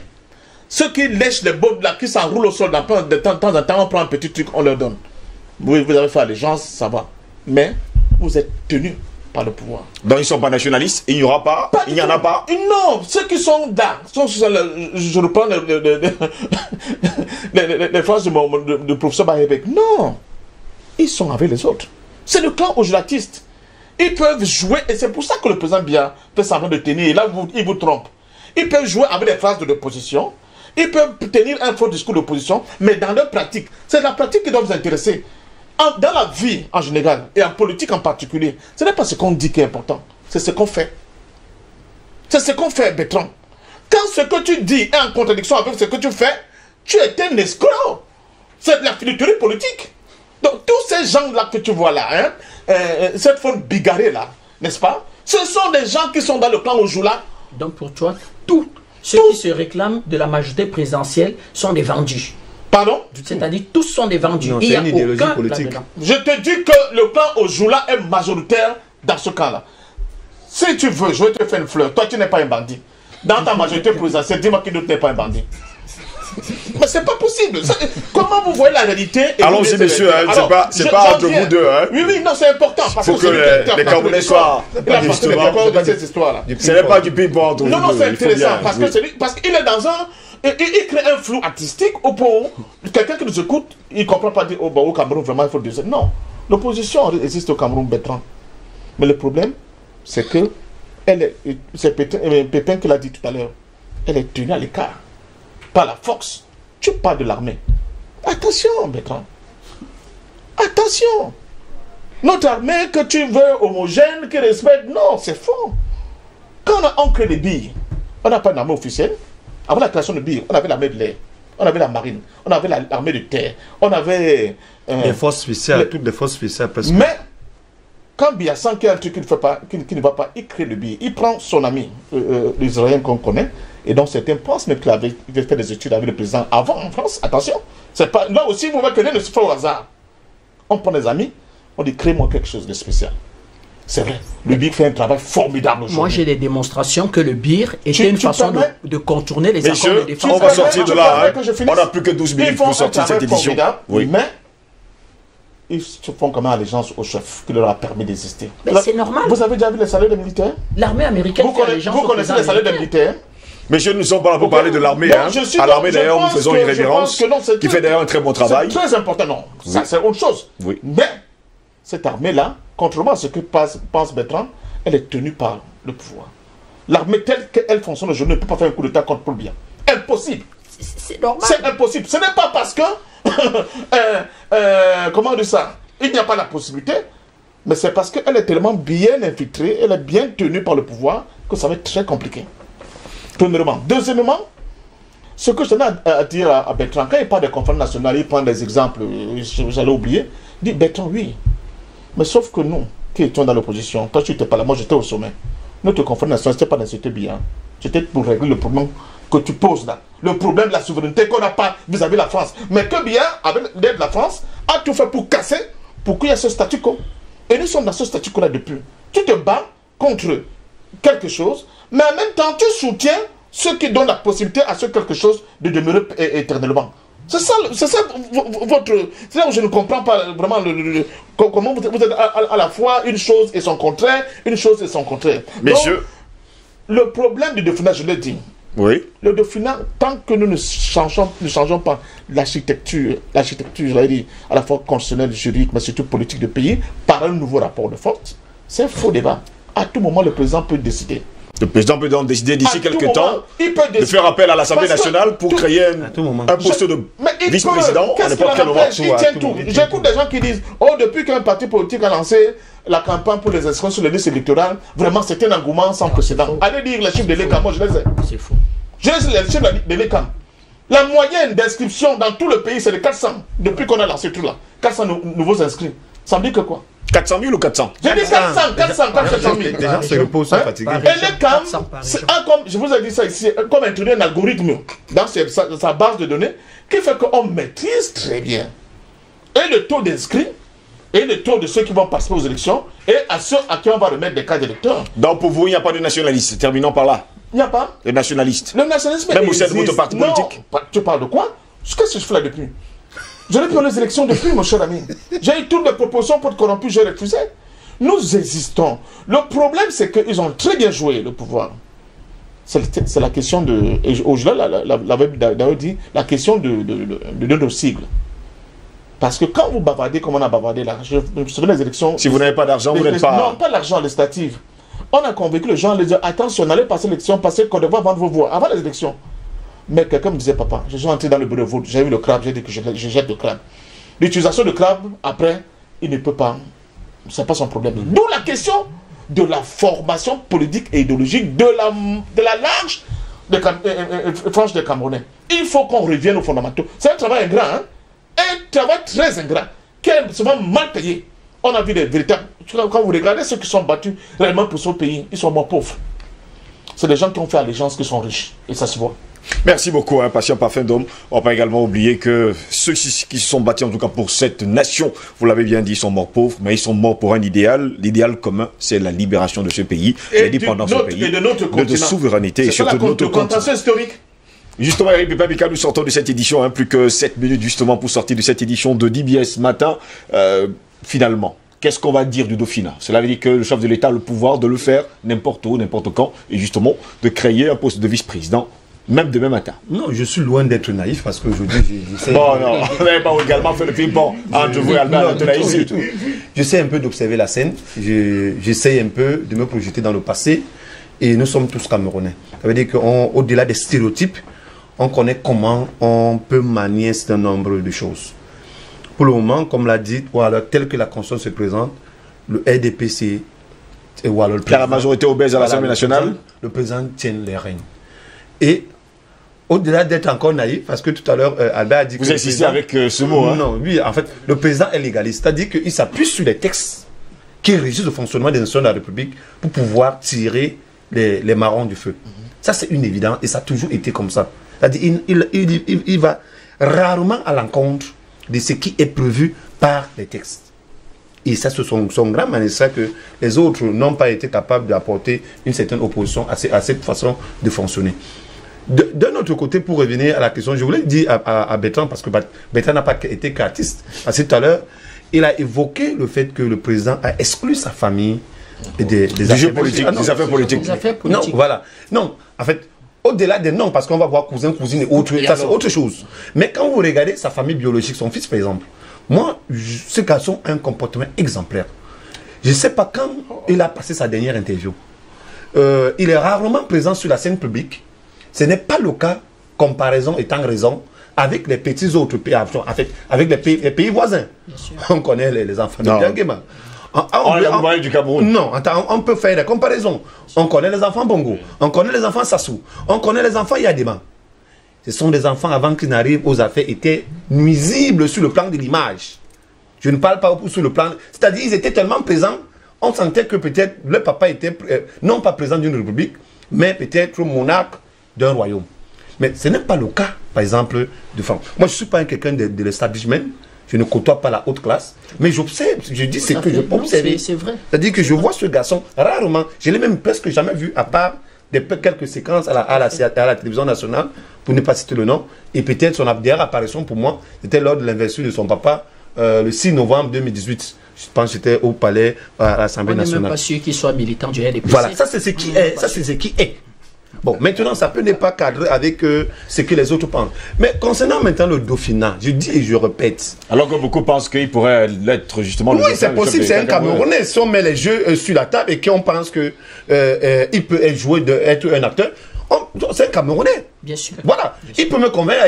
Ceux qui lèchent les bottes là, qui s'enroulent au sol de temps en temps, on prend un petit truc, on leur donne. Oui, vous avez fait allégeance, ça va. Mais vous êtes tenus par le pouvoir.
Donc ils ne sont pas nationalistes, il n'y aura pas, il n'y en a pas.
Non, ceux qui sont là, je reprends les phrases de professeur Bahébek. Non, ils sont avec les autres. C'est le clan ojulatiste. Ils peuvent jouer, et c'est pour ça que le président Biya fait semblant de tenir, et là il vous trompe. Ils peuvent jouer avec des phrases de l'opposition, ils peuvent tenir un faux discours d'opposition, mais dans leur pratique, c'est la pratique qui doit vous intéresser. Dans la vie en général, et en politique en particulier, ce n'est pas ce qu'on dit qui est important, c'est ce qu'on fait. C'est ce qu'on fait, Bertrand. Quand ce que tu dis est en contradiction avec ce que tu fais, tu es un escroc. C'est de la fiduciaire politique. Donc tous ces gens-là que tu vois là, hein, cette forme bigarrée là, n'est-ce pas? Ce sont des gens qui sont dans le clan Ojula.
Donc pour toi, tous ceux qui se réclament de la majorité présidentielle sont des vendus.
Pardon?
C'est-à-dire tous sont des vendus.
Non,
il y a
une idéologie
aucun
politique.
Je te dis que le clan Ojula est majoritaire dans ce camp-là. Si tu veux, je vais te faire une fleur. Toi, tu n'es pas un bandit. Dans ta majorité présidentielle, dis-moi qui d'autre n'est pas un bandit. Mais c'est pas possible. Comment vous voyez la réalité?
Allons-y, messieurs, hein, c'est pas entre vous deux. Hein.
Oui, oui, non, c'est important. Parce
faut que les Camerounais soient justement. Ce n'est pas du ping-pong entre vous deux.
Non, non, c'est intéressant. Parce qu'il est dans un. Il crée un flou artistique au point où quelqu'un qui nous écoute, il ne comprend pas dire au Cameroun, vraiment, il faut le dire. Non, l'opposition existe au Cameroun, Bertrand. Mais le problème, c'est que c'est Pépin qui l'a dit tout à l'heure, elle est tenue à l'écart par la force. Tu parles de l'armée. Attention, Bertrand. Attention. Notre armée que tu veux homogène, qui respecte, non, c'est faux. Quand on crée des billes, on n'a pas une armée officielle. Avant la création de billes, on avait l'armée de l'air, on avait la marine, on avait l'armée de terre, on avait...
les forces spéciales, toutes les forces spéciales presque.
Mais, quand Biassan, qui a un truc qui ne va pas, il crée le billet. Il prend son ami, l'Israélien qu'on connaît, et donc certains pensent même qu'il avait fait des études avec le président avant en France. Attention, c'est pas, là aussi, vous voyez que rien ne se fait au hasard. On prend des amis, on dit crée-moi quelque chose de spécial. C'est vrai, le BIR fait un travail formidable aujourd'hui.
Moi, j'ai des démonstrations que le BIR était une façon de contourner les accords de défense.
On va sortir de là. Hein. On n'a plus que 12 minutes pour sortir cette édition.
Oui. Mais ils se font comme allégeance au chef qui leur a permis d'exister.
Mais c'est normal.
Vous avez déjà vu les salaires des militaires?
L'armée américaine
vous connaissez les salaires des militaires?
Messieurs, nous ne sommes pas là pour parler de l'armée. Hein. À l'armée, d'ailleurs, nous faisons une révérence qui fait d'ailleurs un très bon travail.
C'est très important, non. Ça, c'est autre chose.
Oui.
Mais cette armée-là, contrairement à ce que pense Bertrand, elle est tenue par le pouvoir. L'armée telle qu'elle fonctionne aujourd'hui ne peut pas faire un coup d'État contre Paul Biya. Impossible.
C'est normal.
C'est impossible. Ce n'est pas parce que... comment dire ça? Il n'y a pas la possibilité, mais c'est parce qu'elle est tellement bien infiltrée, elle est bien tenue par le pouvoir, que ça va être très compliqué. Premièrement. Deuxièmement, ce que je tenais à dire à Bertrand, quand il parle des conférences nationales, il prend des exemples, j'allais oublier, il dit, Bertrand, oui. Mais sauf que nous, qui étions dans l'opposition, quand tu n'étais pas là, moi j'étais au sommet. Notre conférence nationale, ce n'était pas d'insulter bien. C'était pour régler le problème que tu poses là. Le problème de la souveraineté qu'on n'a pas vis-à-vis de la France. Mais que bien, avec l'aide de la France, a tout fait pour casser, pour qu'il y ait ce statu quo. Et nous sommes dans ce statu quo là depuis. Tu te bats contre quelque chose, mais en même temps, tu soutiens ceux qui donnent la possibilité à ce quelque chose de demeurer éternellement. C'est ça votre... C'est là où je ne comprends pas vraiment comment vous êtes à la fois une chose et son contraire, une chose et son contraire.
Messieurs...
Donc, le problème du dauphinage, je l'ai dit.
Oui.
Le dauphinage, tant que nous ne changeons pas l'architecture, j'allais dire, à la fois constitutionnelle, juridique, mais surtout politique du pays, par un nouveau rapport de force, c'est un faux débat. À tout moment, le président peut décider.
Le président peut donc décider d'ici quelques temps de faire appel à l'Assemblée nationale pour créer un poste de vice-président à n'importe quel moment.
J'écoute des gens qui disent, oh, depuis qu'un parti politique a lancé la campagne pour les inscriptions sur les listes électorales, vraiment c'était un engouement sans précédent. Allez dire les chiffres de l'ECAM, moi je les ai. C'est faux. Je les ai les chiffres de l'ECAM. La moyenne d'inscription dans tout le pays, c'est de 400, depuis qu'on a lancé tout là. 400 nouveaux inscrits. Ça me dit que quoi?
400 000 ou 400?
J'ai dit 400 000.
Les gens se reposent, sont fatigués.
Et l'ECAM, je vous ai dit ça ici, comme introduit un algorithme dans sa base de données qui fait qu'on maîtrise très bien et le taux d'inscrits et le taux de ceux qui vont participer aux élections et à ceux à qui on va remettre des cartes d'électeurs.
Donc pour vous, il n'y a pas de nationalistes. Terminons par là.
Il n'y a pas.
Les nationalistes.
Le nationalisme
même au sein de votre parti politique.
Non, tu parles de quoi? Qu'est-ce que je fais là depuis? J'aurais pu les élections depuis, mon cher ami. J'ai eu toutes les propositions pour être corrompu, j'ai refusé. Nous existons. Le problème, c'est qu'ils ont très bien joué le pouvoir. C'est la question de... Et Ojula l'avait d'ailleurs dit, la question de nos sigles. Parce que quand vous bavardez comme on a bavardé là, je me souviens des élections...
Si vous n'avez pas d'argent, vous n'êtes pas...
Non, pas l'argent législatif. On a convaincu les gens, les dire, attention, n'allez passer l'élection, parce qu'on devrait vendre vos voix avant les élections. Mais quelqu'un me disait, papa, je suis entré dans le bureau de vote, j'ai eu le crabe, j'ai dit que je jette le crabe. L'utilisation de crabe, après, il ne peut pas, c'est pas son problème. D'où la question de la formation politique et idéologique de la large frange des Camerounais. Il faut qu'on revienne aux fondamentaux. C'est un travail ingrat, hein? Un travail très ingrat, qui est souvent mal payé. On a vu des véritables... Quand vous regardez ceux qui sont battus réellement pour son pays, ils sont morts pauvres. C'est des gens qui ont fait allégeance, qui sont riches. Et ça se voit.
Merci beaucoup, hein, Patient Parfum d'Homme. On va pas également oublier que ceux qui se sont battus, en tout cas pour cette nation, vous l'avez bien dit, ils sont morts pauvres, mais ils sont morts pour un idéal. L'idéal commun, c'est la libération de ce pays, l'indépendance de ce pays,
de notre
souveraineté et surtout de notre
continent historique.
Justement, Eric Bebabika, nous sortons de cette édition, hein, plus que 7 minutes justement pour sortir de cette édition de DBS matin. Finalement, qu'est-ce qu'on va dire du Dauphinat? Cela veut dire que le chef de l'État a le pouvoir de le faire n'importe où, n'importe quand, et justement de créer un poste de vice-président, même demain matin.
Non, je suis loin d'être naïf parce que aujourd'hui, j'essaie...
Bon, non, vous n'avez pas également fait le ping-pong entre vous et Albert ici.
J'essaie un peu d'observer la scène, j'essaie un peu de me projeter dans le passé, et nous sommes tous Camerounais. Ça veut dire qu'au-delà des stéréotypes, on connaît comment on peut manier un certain nombre de choses. Pour le moment, comme l'a dit, voilà, tel que la Constitution se présente, le RDPC, voilà, le président,
la majorité obèse à l'Assemblée nationale.
Le président tient les rênes. Et au-delà d'être encore naïf, parce que tout à l'heure, Albert a dit que...
Vous insistez avec ce mot, hein?
Non, oui, en fait, le président est légaliste. C'est-à-dire qu'il s'appuie sur les textes qui régissent le fonctionnement des nations de la République pour pouvoir tirer les marrons du feu. Ça, c'est une évidence et ça a toujours été comme ça. C'est-à-dire il va rarement à l'encontre de ce qui est prévu par les textes. Et ça, c'est son grand magistrat que les autres n'ont pas été capables d'apporter une certaine opposition à cette façon de fonctionner. D'un autre côté, pour revenir à la question, je voulais dire à Bertrand, parce que Bertrand n'a pas été qu'artiste, parce que tout à l'heure, il a évoqué le fait que le président a exclu sa famille des affaires politiques.
Des affaires politiques.
Non, voilà. Non, en fait, au-delà des noms, parce qu'on va voir cousin, cousine et autres, ça c'est autre chose. Mais quand vous regardez sa famille biologique, son fils par exemple, moi, ce garçon a un comportement exemplaire. Je ne sais pas quand il a passé sa dernière interview. Il est rarement présent sur la scène publique. Ce n'est pas le cas, comparaison étant raison, avec les petits autres pays, avec les pays voisins. On connaît les enfants de Biangema.
On du Cameroun.
Non, on peut faire des comparaisons. On connaît les enfants Bongo, on connaît les enfants Sassou, on connaît les enfants Yadema. Ce sont des enfants, avant qu'ils n'arrivent aux affaires, étaient nuisibles sur le plan de l'image. Je ne parle pas sur le plan... C'est-à-dire qu'ils étaient tellement présents, on sentait que peut-être le papa était, non pas président d'une république, mais peut-être monarque d'un royaume. Mais ce n'est pas le cas, par exemple, de France. Moi, je ne suis pas quelqu'un de l'establishment. Je ne côtoie pas la haute classe, mais j'observe, je dis ce que je peux observer.
C'est vrai.
C'est-à-dire que je vois ce garçon rarement, je ne l'ai même presque jamais vu, à part quelques séquences à la télévision nationale, pour ne pas citer le nom, et peut-être son dernière apparition pour moi, c'était lors de l'investiture de son papa, le 6 novembre 2018. Je pense que c'était au palais, à l'Assemblée nationale.
On n'est même pas sûr qu'il soit militant du RDPC.
Voilà, ça c'est ce qui est. Ça c'est ce qui est. Bon, maintenant, ça peut ne pas cadrer avec ce que les autres pensent. Mais concernant maintenant le Dauphinat, je dis et je répète.
Alors que beaucoup pensent qu'il pourrait l'être justement...
Oui, c'est possible, c'est un Camerounais. Si on met les jeux sur la table et qu'on pense qu'il peut être un acteur, c'est un Camerounais.
Bien sûr.
Voilà. Bien sûr. Il peut me convaincre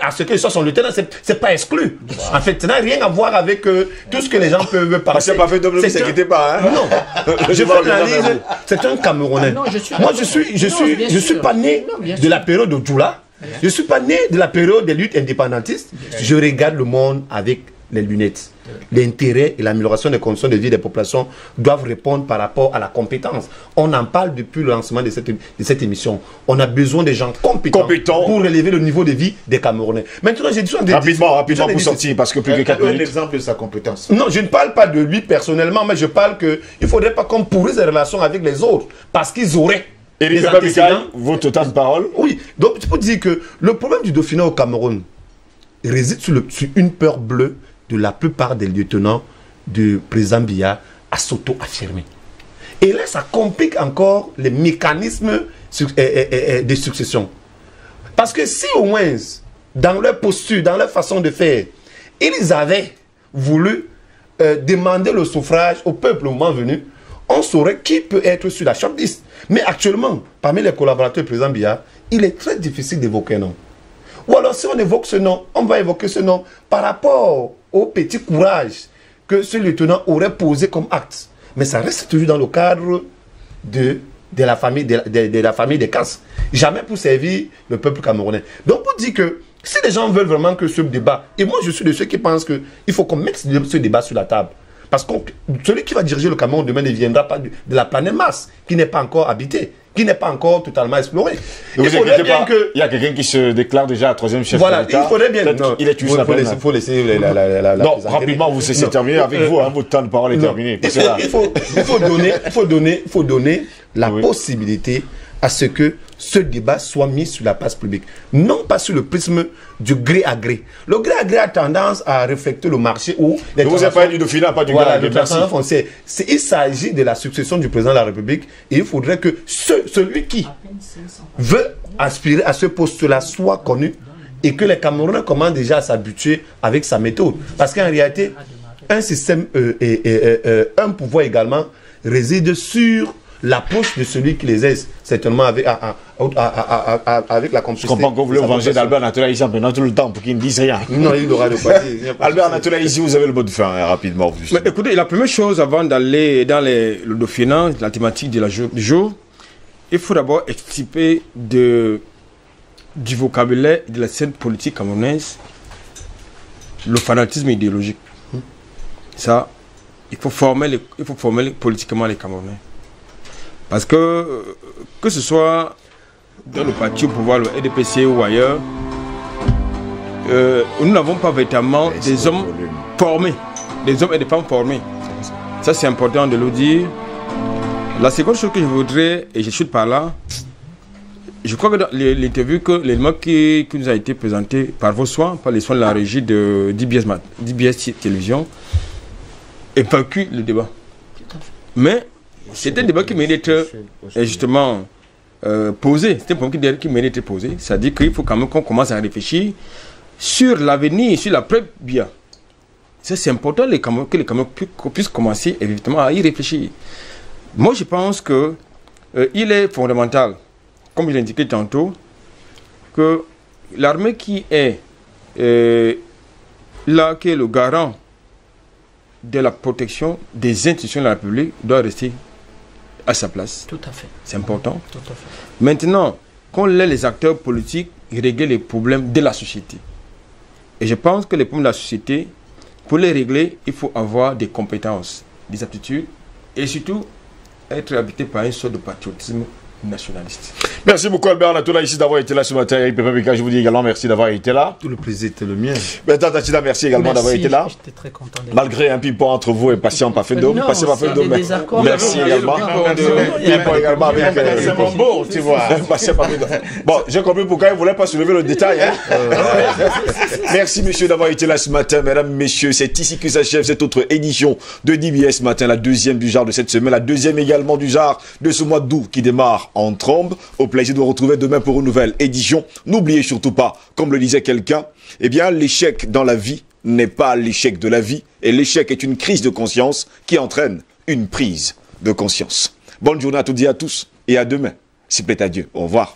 à ce qu'il soit son lieutenant, c'est pas exclu. En fait, ça n'a rien à voir avec tout ce que les gens peuvent penser.
C'est pas fait de ne s'inquiétez pas. Hein?
Non. Je fais l'analyse. C'est un Camerounais. Non, moi, je suis pas né de la période de Djoula. Je suis pas né de la période des luttes indépendantistes. Je regarde le monde avec les lunettes. L'intérêt et l'amélioration des conditions de vie des populations doivent répondre par rapport à la compétence. On en parle depuis le lancement de cette émission. On a besoin de gens compétents pour relever le niveau de vie des Camerounais. Maintenant, j'ai dit...
Rapidement pour sortir, parce que plus que 4 minutes.
Un exemple de sa compétence.
Non, je ne parle pas de lui personnellement, mais je parle qu'il ne faudrait pas qu'on pourrisse les relations avec les autres, parce qu'ils auraient...
Eric Bebabika, votre temps de parole.
Oui, donc je peux dire que le problème du Dauphinat au Cameroun réside sur une peur bleue de la plupart des lieutenants du président Biya à s'auto-affirmer. Et là, ça complique encore les mécanismes de succession. Parce que si au moins, dans leur posture, dans leur façon de faire, ils avaient voulu demander le suffrage au peuple au moment venu, on saurait qui peut être sur la shortlist. Mais actuellement, parmi les collaborateurs du président Biya, il est très difficile d'évoquer un nom. Ou alors, si on évoque ce nom, on va évoquer ce nom par rapport au petit courage que ce lieutenant aurait posé comme acte. Mais ça reste toujours dans le cadre de la famille des Casses. Jamais pour servir le peuple camerounais. Donc, pour dire que Si les gens veulent vraiment que ce débat, et moi je suis de ceux qui pensent qu'il faut qu'on mette ce débat sur la table. Parce que celui qui va diriger le Cameroun demain ne viendra pas de la planète Mars, qui n'est pas encore habitée, qui n'est pas encore totalement explorée.
Il faudrait bien que... Il y a quelqu'un qui se déclare déjà troisième chef de l'État.
Voilà, il faudrait bien...
Il est toujours
il faut laisser la
non, rapidement, vous cessez terminer avec vous, hein, votre temps de parole est terminé.
Il faut donner la possibilité à ce que ce débat soit mis sur la place publique. Non pas sur le prisme du gré à gré. Le gré à gré a tendance à refléter le marché où...
Vous n'avez pas du Dauphinat, pas du gré à gré.
Il s'agit de la succession du président de la République et il faudrait que celui qui veut aspirer à ce poste-là soit connu et que les Camerounais commencent déjà à s'habituer avec sa méthode. Parce qu'en réalité, un système un pouvoir également réside sur l'approche de celui qui les aide, certainement avec la complicité.
Je comprends que vous voulez vous venger d'Albert Natola ici en prenant tout le temps pour qu'il ne dise rien.
Non, il aura de quoi dire.
Albert Natola ici, vous avez le mot de fin, rapidement.
Mais écoutez, la première chose avant d'aller dans le Dauphinat, la thématique du jour, il faut d'abord extirper du vocabulaire de la scène politique camerounaise le fanatisme idéologique. Ça, il faut former politiquement les Camerounais. Parce que ce soit dans le parti au pouvoir, le RDPC ou ailleurs, nous n'avons pas véritablement des hommes formés, des hommes et des femmes formés. Ça, c'est important de le dire. La seconde chose que je voudrais, et je chute par là, je crois que dans l'interview, l'élément qui nous a été présenté par vos soins, par les soins de la régie de DBS Télévision, évacue le débat. Mais c'est un débat qui mérite d'être justement posé. C'est un problème qui mérite d'être posé. C'est-à-dire qu'il faut quand même qu'on commence à réfléchir sur l'avenir, sur l'après-Biya. C'est important que les Camerounais puissent commencer évidemment à y réfléchir. Moi, je pense que il est fondamental, comme je l'ai indiqué tantôt, que l'armée qui est là, qui est le garant de la protection des institutions de la République, doit rester à sa place.
Tout à fait.
C'est important.
Tout à fait.
Maintenant, qu'on laisse les acteurs politiques régler les problèmes de la société. Et je pense que les problèmes de la société, pour les régler, il faut avoir des compétences, des aptitudes et surtout être habité par une sorte de patriotisme nationaliste.
Merci beaucoup Albert Natola ici d'avoir été là ce matin. Eric Pepepeka, je vous dis également merci d'avoir été là.
Tout le plaisir était le mien.
Bertrand Tachida, merci également d'avoir été là.
J'étais très content.
Malgré un ping-pong entre vous et Patient Parfait-Dôme.
Merci
également. Ping-pong également avec...
C'est mon beau, tu vois.
Bon, j'ai compris pourquoi il ne voulait pas soulever le détail. Hein. Merci messieurs d'avoir été là ce matin. Mesdames, messieurs, c'est ici que s'achève cette autre édition de DBS Matin, la deuxième du genre de cette semaine, la deuxième également du genre de ce mois d'août qui démarre en trombe. Au plaisir de vous retrouver demain pour une nouvelle édition. N'oubliez surtout pas, comme le disait quelqu'un, eh bien l'échec dans la vie n'est pas l'échec de la vie, et l'échec est une crise de conscience qui entraîne une prise de conscience. Bonne journée à toutes et à tous, et à demain, s'il plaît à Dieu. Au revoir.